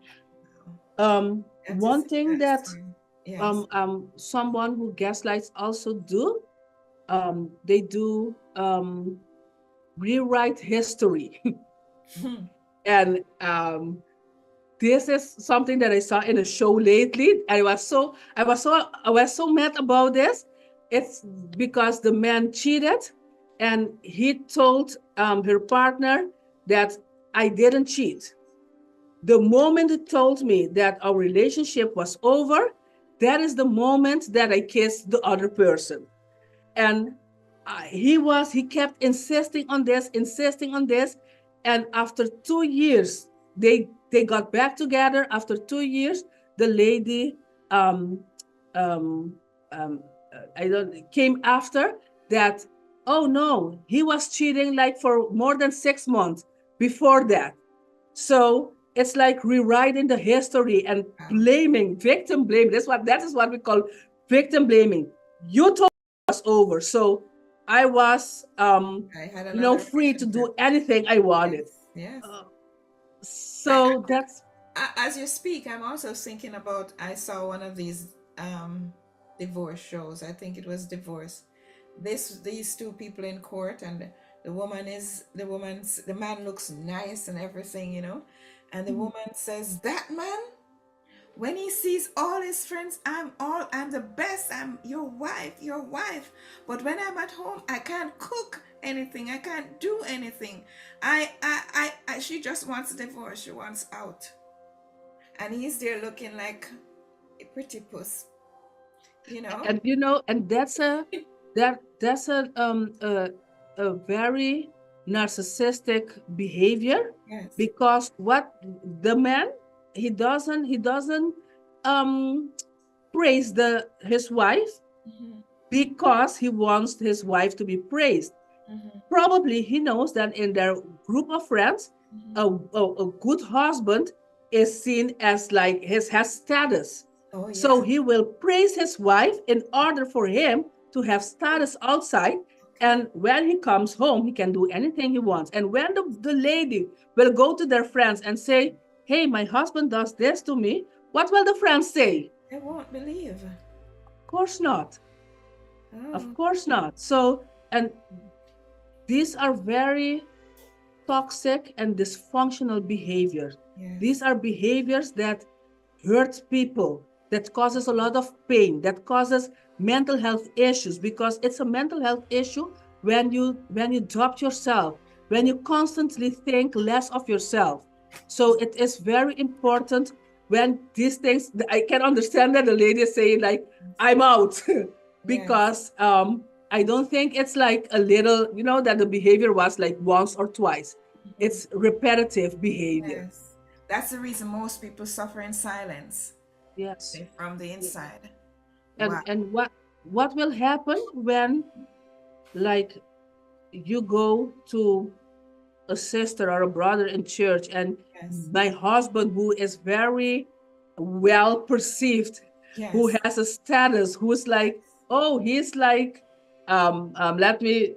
Wow. That One is thing that interesting. Yes. someone who gaslights also do, they do rewrite history. Hmm. And this is something that I saw in a show lately. I was so mad about this. It's because the man cheated, and he told her partner that I didn't cheat. The moment he told me that our relationship was over, that is the moment that I kissed the other person. And he kept insisting on this. And after 2 years, they got back together. After 2 years, the lady um, um, um, I don't came after that. Oh no, he was cheating like for more than 6 months before that. So it's like rewriting the history and Wow. blaming, victim blaming. That is what we call victim blaming. You told me it was over, so I was I had another free to relationship. do anything I wanted. Yes. Yes. Uh, I, so that's as you speak, I'm also thinking about, I saw one of these divorce shows. I think it was Divorce. These two people in court, and the man looks nice and everything, and the woman says, that man, when he sees all his friends, I'm the best, I'm your wife. But when I'm at home, I can't cook anything, I can't do anything. She just wants a divorce, she wants out. And he's there looking like a pretty puss, you know? and and that's a very narcissistic behavior, Yes. because what the man, he doesn't um praise his wife Mm-hmm. because he wants his wife to be praised. Mm-hmm. Probably he knows that in their group of friends, Mm-hmm. a good husband is seen as like his has status. Oh, So yeah. he will praise his wife in order for him to have status outside. Okay. And when he comes home, he can do anything he wants. And when the lady will go to their friends and say, hey, my husband does this to me, what will the friends say? I won't believe. Of course not. Of Oh, course not. So, and these are very toxic and dysfunctional behaviors. yes. These are behaviors that hurt people, that causes a lot of pain, that causes mental health issues, because it's a mental health issue when you doubt yourself, when you constantly think less of yourself. So it is very important when these things. I can understand that the lady is saying like, I'm out, Yes. because I don't think it's like a little, that the behavior was like once or twice. Mm-hmm. It's repetitive behavior. Yes. That's the reason most people suffer in silence. Yes. From the Yeah. inside. And Wow. what will happen when, like, you go to a sister or a brother in church, and Yes. my husband, who is very well perceived, who Yes. has a status, who's like, oh, he's like, let me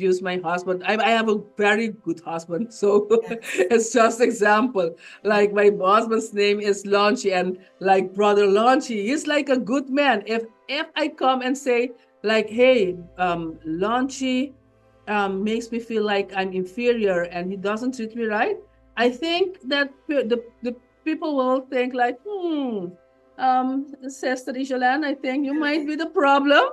use my husband. I have a very good husband, so Yes. it's just example. Yes. Like my husband's name is Launchy, and like brother Launchy, he's like a good man. If I come and say like, hey, Launchy makes me feel like I'm inferior and he doesn't treat me right, I think that the people will think like, Sister Isolan, I think you might be the problem.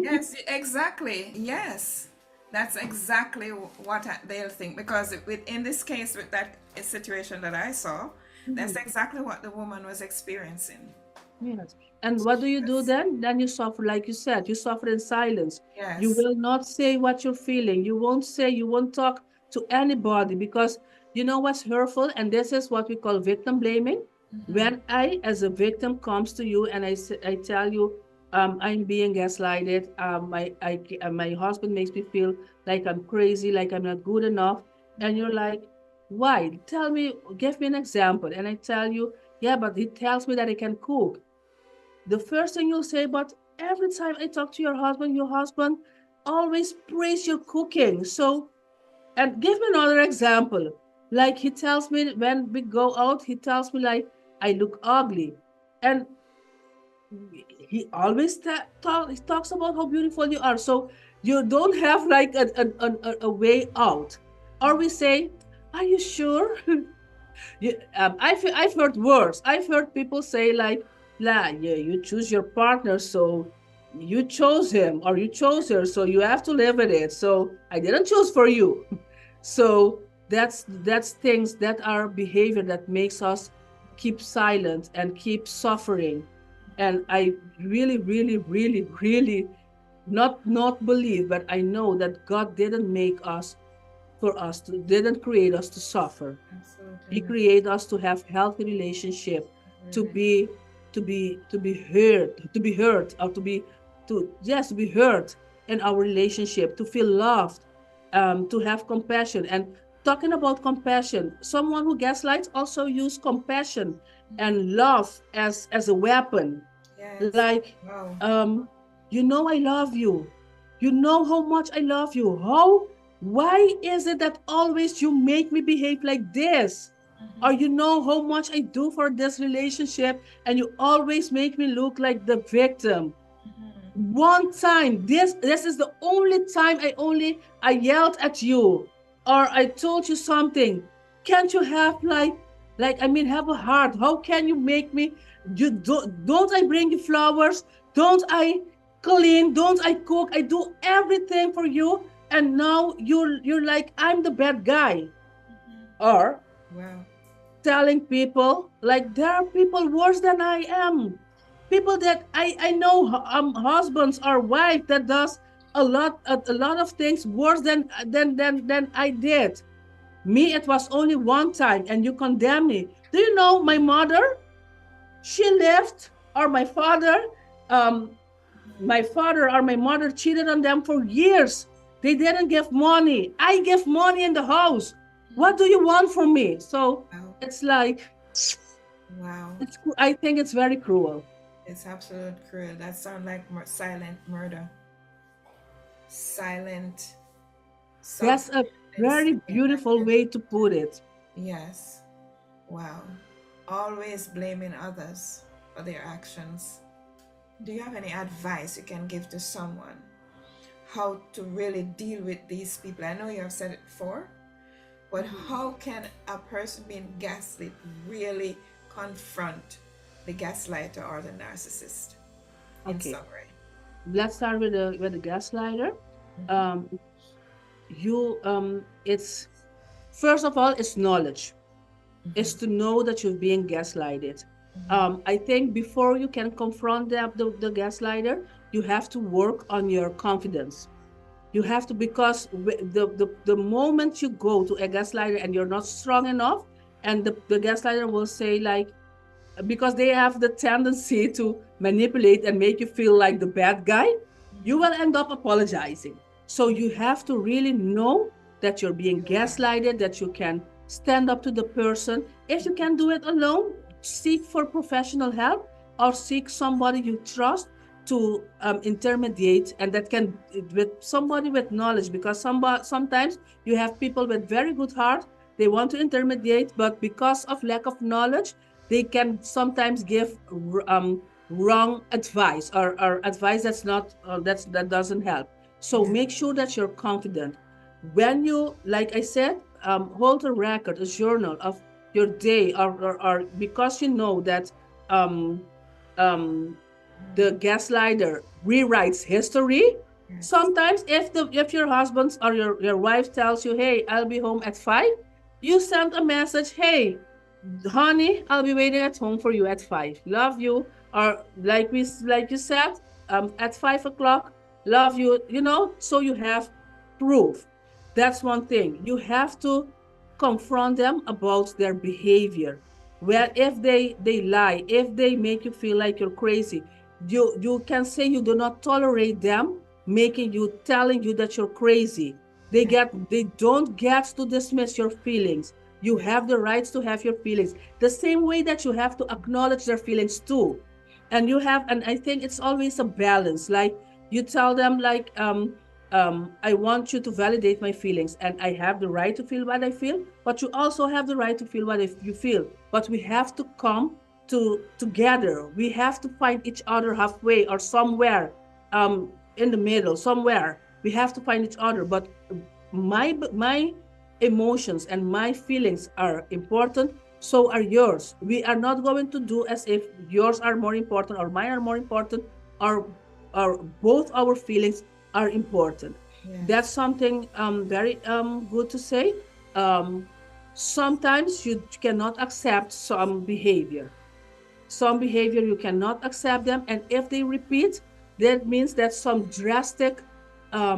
Yes, exactly. Yes. That's exactly what they'll think, because in this case, with that situation that I saw, that's exactly what the woman was experiencing. Yes. And what do you do Yes. then? Then you suffer, like you said, you suffer in silence. You Yes. will not say what you're feeling. You won't talk to anybody, because you know what's hurtful? And this is what we call victim blaming. Mm-hmm. When I, as a victim, comes to you and I tell you, I'm being gaslighted. My husband makes me feel like I'm crazy, like I'm not good enough. And you're like, why? Tell me, give me an example. And I tell you, yeah, but he tells me that I can cook. The first thing you'll say, but every time I talk to your husband always praise your cooking. So And give me another example. Like he tells me when we go out, he tells me like I look ugly. And he always he talks about how beautiful you are. So you don't have like a way out. Or we say, are you sure? I've heard words. I've heard people say like, "La, yeah, you choose your partner, so you chose him or you chose her, so you have to live with it. So I didn't choose for you." So that's things that are behavior that makes us keep silent and keep suffering. And I really, really, really, really not believe, but I know that God didn't make us for us to didn't create us to suffer. He Absolutely. created us to have healthy relationship, to Really. be to be heard, or to be heard in our relationship, to feel loved, to have compassion. And talking about compassion, someone who gaslights also use compassion and love as a weapon. Yes. Like, Wow. um, I love you. You know how much I love you. Why is it that always you make me behave like this? Or you know how much I do for this relationship, and you always make me look like the victim. One time, this is the only time I yelled at you, or I told you something. Can't you have have a heart? How can you make me? You don't I bring you flowers? Don't I clean? Don't I cook? I do everything for you, and now you're like I'm the bad guy. Or Wow. telling people like there are people worse than I am. People that I know, husbands or wife that does a lot of things worse than I did. Me, it was only one time, and you condemn me. Do you know my mother? She left, or um, my father or my mother cheated on them for years. They didn't give money. I give money in the house. What do you want from me? So Wow. it's like Wow. I think it's very cruel. It's absolute cruel. That sounds like silent murder. Silent That's suffering a and very beautiful way to put it. yes. Wow. Always blaming others for their actions. Do you have any advice you can give to someone how to really deal with these people? I know you have said it before, but how can a person being gaslit really confront the gaslighter or the narcissist in Okay, summary? let's start with the gaslighter. Um, it's first of all, it's knowledge. Is to know that you're being gaslighted. I think before you can confront the gaslighter, you have to work on your confidence. You have to, because the moment you go to a gaslighter and you're not strong enough, and the gaslighter will say like, because they have the tendency to manipulate and make you feel like the bad guy, you will end up apologizing. So you have to really know that you're being gaslighted, that you can stand up to the person. If you can do it alone, seek for professional help, or seek somebody you trust to intermediate, and that can with somebody with knowledge, because sometimes you have people with very good heart, they want to intermediate, but because of lack of knowledge, they can sometimes give wrong advice, or advice that's not that doesn't help. So make sure that you're confident when you, like I said, hold a record, a journal of your day, or because you know that um, um, the gaslighter rewrites history. Yes. Sometimes if your husband or your wife tells you, hey, I'll be home at 5, you send a message, hey, honey, I'll be waiting at home for you at 5. Love you. Or like you said, at 5 o'clock, love you, so you have proof. That's one thing. You have to confront them about their behavior. Well, if they lie, if they make you feel like you're crazy, you can say you do not tolerate them telling you that you're crazy. They don't get to dismiss your feelings. You have the rights to have your feelings, the same way that you have to acknowledge their feelings too. And I think it's always a balance. Like you tell them, like I want you to validate my feelings, and I have the right to feel what I feel, but you also have the right to feel what you feel. But we have to come together. We have to find each other halfway or somewhere in the middle, somewhere. We have to find each other. But my emotions and my feelings are important, so are yours. We are not going to do as if yours are more important or mine are more important, or both our feelings are important. Yes. That's something very good to say. Sometimes you cannot accept some behavior. Some behavior you cannot accept them, and if they repeat, that means that some drastic how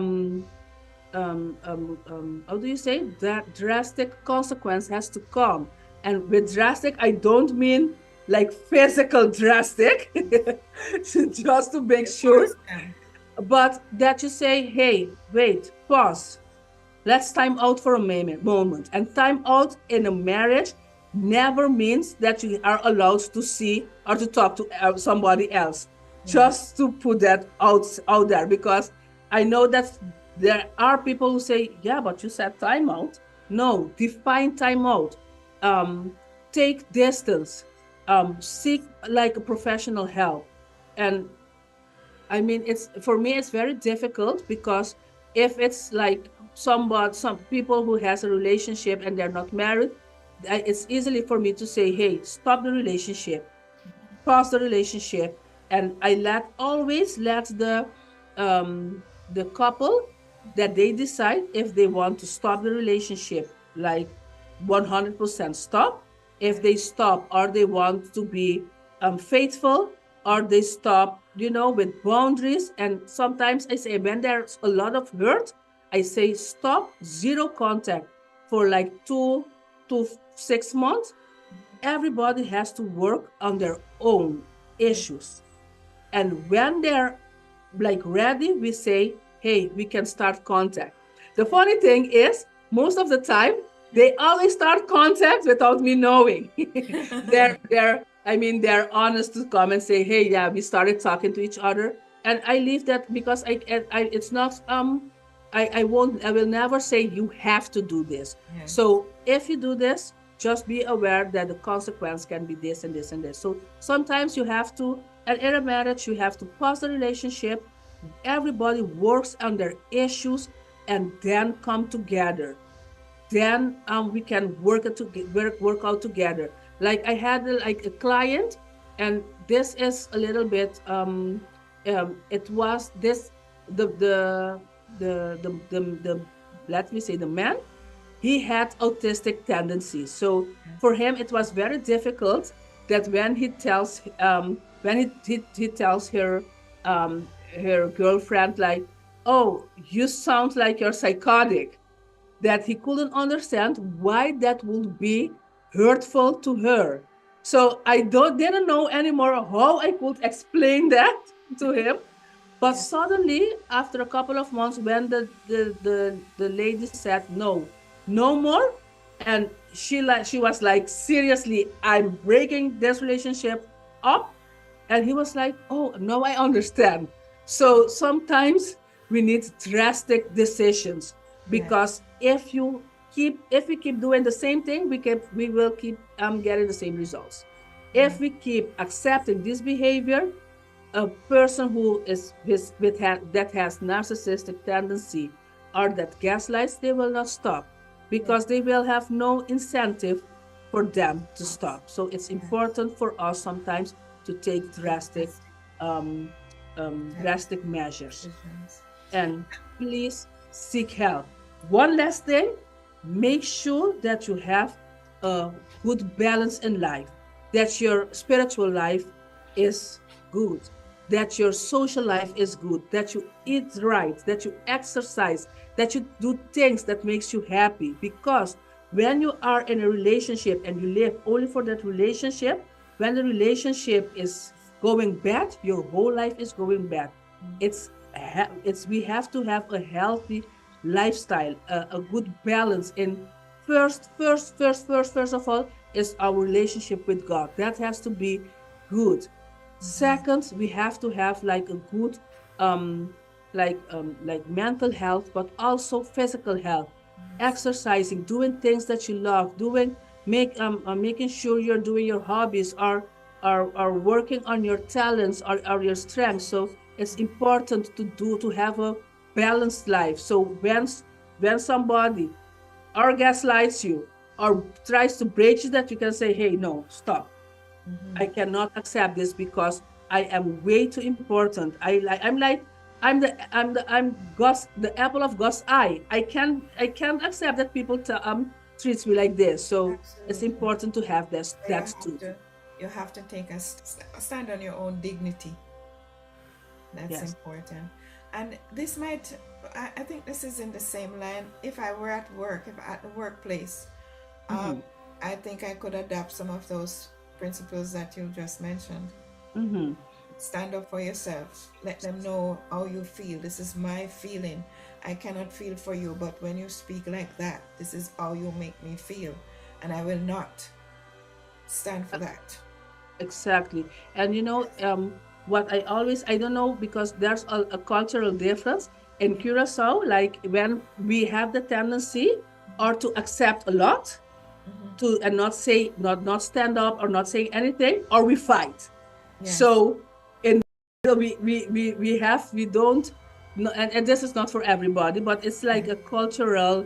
do you say that drastic consequence has to come. And with drastic, I don't mean like physical drastic, just to make sure, but that you say, hey, wait, pause, let's time out for a moment. And time out in a marriage never means that you are allowed to see or to talk to somebody else. Just to put that out there, because I know that there are people who say, yeah, but you said time out. No, define time out. Take distance. Seek like a professional help. And I mean, for me, it's very difficult, because if it's like some people who has a relationship and they're not married, it's easily for me to say, hey, stop the relationship, pause the relationship, and I always let the couple that they decide if they want to stop the relationship, like 100% stop. If they stop, or they want to be faithful, or they stop, with boundaries. And sometimes I say, when there's a lot of hurt, I say stop, zero contact for like 2 to 6 months. Everybody has to work on their own issues. And when they're like ready, we say, hey, we can start contact. The funny thing is, most of the time, they always start contact without me knowing. They're honest to come and say, hey, yeah, we started talking to each other. And I leave that, because it's not, I will never say you have to do this. Yes. So if you do this, just be aware that the consequence can be this and this and this. So sometimes you have to, and in a marriage, you have to pause the relationship. Everybody works on their issues and then come together. Then we can work out together. Like I had a client, and this is a little bit. It was this the let me say the man. He had autistic tendencies, so for him it was very difficult that when he tells he tells her girlfriend, like, oh, you sound like you're psychotic, that he couldn't understand why that would be hurtful to her. So I didn't know anymore how I could explain that to him. But suddenly, after a couple of months, when the lady said no more, and she was like, seriously, I'm breaking this relationship up. And he was like, oh, now I understand. So sometimes we need drastic decisions, because if we keep doing the same thing, we will keep getting the same results. If we keep accepting this behavior, a person who is that has narcissistic tendency or that gaslights, they will not stop, because they will have no incentive for them to stop. So it's important for us sometimes to take drastic measures. And please seek help. One last thing, make sure that you have a good balance in life, that your spiritual life is good, that your social life is good, that you eat right, that you exercise, that you do things that makes you happy. Because when you are in a relationship and you live only for that relationship, when the relationship is going bad, your whole life is going bad. We have to have a healthy lifestyle, a good balance. In first of all is our relationship with God. That has to be good. Second, we have to have like a good like mental health, but also physical health. Exercising, doing things that you love, making sure you're doing your hobbies, are working on your talents or your strengths. So it's important to have a balanced life. So when somebody or gaslights you or tries to break you, that you can say, hey, no, stop. I cannot accept this because I am way too important. I'm the apple of God's eye. I can't accept that people treats me like this. So it's Absolutely. important to have this You that have too. to, you have to take a stand on your own dignity. That's Yes. important. And this might, I think this is in the same line. If I were at work, if at the workplace, Mm-hmm. I think I could adapt some of those principles that you just mentioned. Mm-hmm. Stand up for yourself. Let them know how you feel. This is my feeling. I cannot feel for you, but when you speak like that, this is how you make me feel. And I will not stand for that. Exactly. And what I don't know, because there's a cultural difference in Curacao, like when we have the tendency or to accept a lot to and not say, not stand up or not say anything, or we fight. Yes. So in we don't no, and this is not for everybody, but it's like a cultural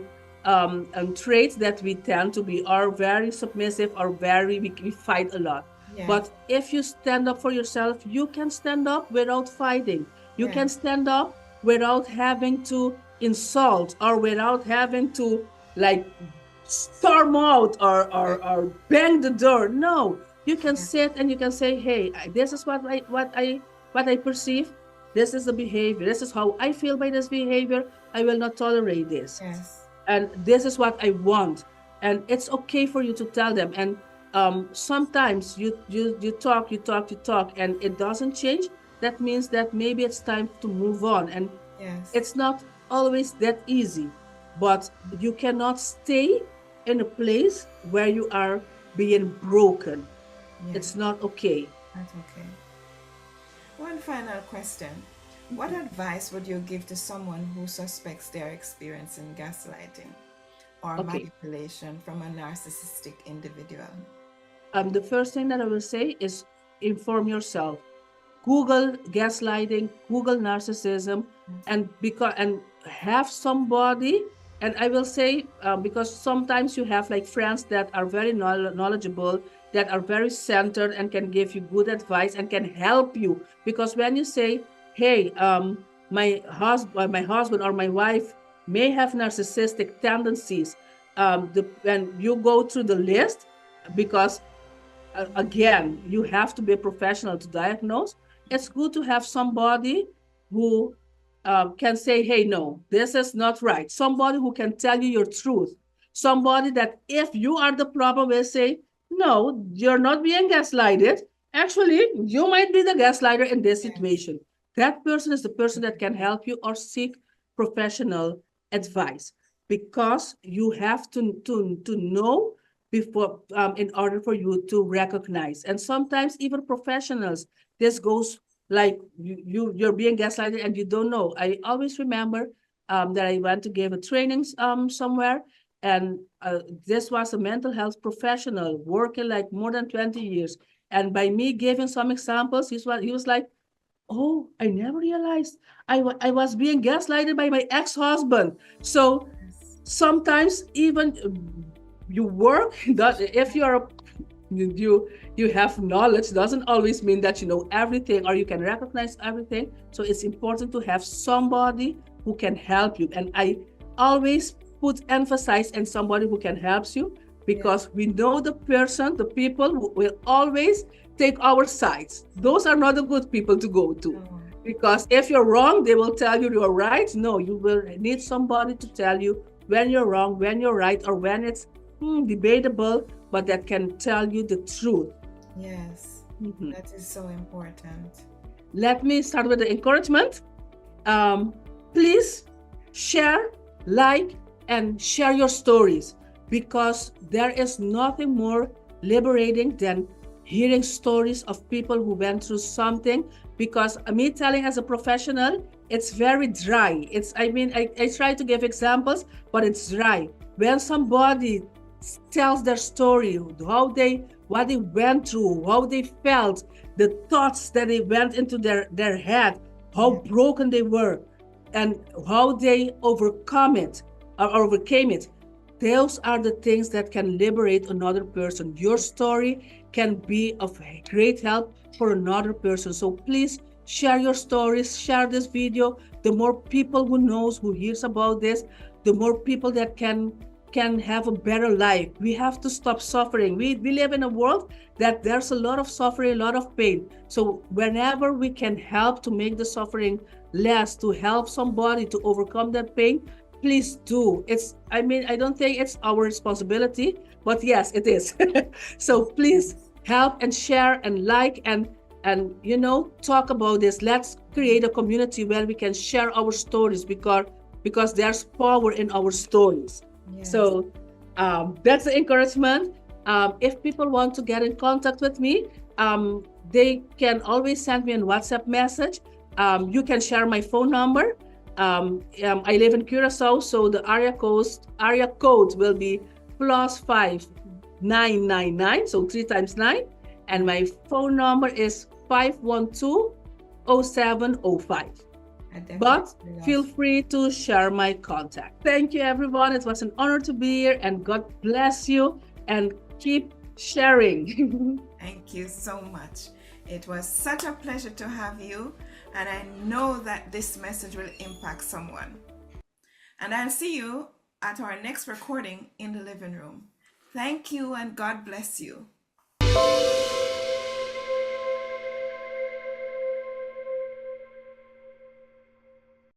trait that we tend to be, are very submissive or we fight a lot. Yes. But if you stand up for yourself, you can stand up without fighting. You can Yes. stand up without having to insult or without having to like storm out or bang the door. No, you can Yes. sit and you can say, hey, this is what I perceive. This is the behavior. This is how I feel by this behavior. I will not tolerate this. Yes. And this is what I want. And it's okay for you to tell them. And sometimes you talk, and it doesn't change. That means that maybe it's time to move on. And Yes. it's not always that easy, but you cannot stay in a place where you are being broken. Yes. It's not okay. That's okay. One final question. What advice would you give to someone who suspects they're experiencing gaslighting or Okay. manipulation from a narcissistic individual? The first thing that I will say is inform yourself. Google gaslighting, Google narcissism, and have somebody. And I will say, because sometimes you have like friends that are very knowledgeable, that are very centered and can give you good advice and can help you. Because when you say, hey, my husband or my wife may have narcissistic tendencies, when you go through the list, because again, you have to be a professional to diagnose. It's good to have somebody who can say, hey, no, this is not right. Somebody who can tell you your truth. Somebody that if you are the problem will say, no, you're not being gaslighted. Actually, you might be the gaslighter in this Yes. situation. That person is the person that can help you or seek professional advice, because you have to know before in order for you to recognize. And sometimes even professionals, this goes like you're being gaslighted and you don't know. I always remember that I went to give a training somewhere, and this was a mental health professional working like more than 20 years. And by me giving some examples, he was like, oh, I never realized I was being gaslighted by my ex-husband. So sometimes even you work that if you have knowledge, doesn't always mean that you know everything or you can recognize everything. So it's important to have somebody who can help you. And I always put emphasis on somebody who can help you, because we know the people who will always take our sides. Those are not the good people to go to. Because if you're wrong, they will tell you you're right. No, you will need somebody to tell you when you're wrong, when you're right, or when it's debatable, but that can tell you the truth. Yes. That is so important. Let me start with the encouragement. Please share, like, and share your stories, because there is nothing more liberating than hearing stories of people who went through something because me telling as a professional, it's very dry. I try to give examples, but it's dry. When somebody tells their story, what they went through, how they felt, the thoughts that they went into their head, how broken they were, and how they overcame it. Those are the things that can liberate another person. Your story can be of great help for another person. So please share your stories, share this video. The more people who hears about this, the more people that can have a better life. We have to stop suffering. We live in a world that there's a lot of suffering, a lot of pain. So whenever we can help to make the suffering less, to help somebody to overcome that pain, please do. I don't think it's our responsibility, but yes, it is. So please help and share and like and talk about this. Let's create a community where we can share our stories because there's power in our stories. Yes. So that's the encouragement. If people want to get in contact with me, they can always send me a WhatsApp message. You can share my phone number. I live in Curacao, so the area code will be +5 999, so 3 times 9, and my phone number is 512-0705. But feel free to share my contact. Thank you, everyone. It was an honor to be here, and God bless you, and keep sharing. Thank you so much. It was such a pleasure to have you, and I know that this message will impact someone. And I'll see you at our next recording in the living room. Thank you, and God bless you.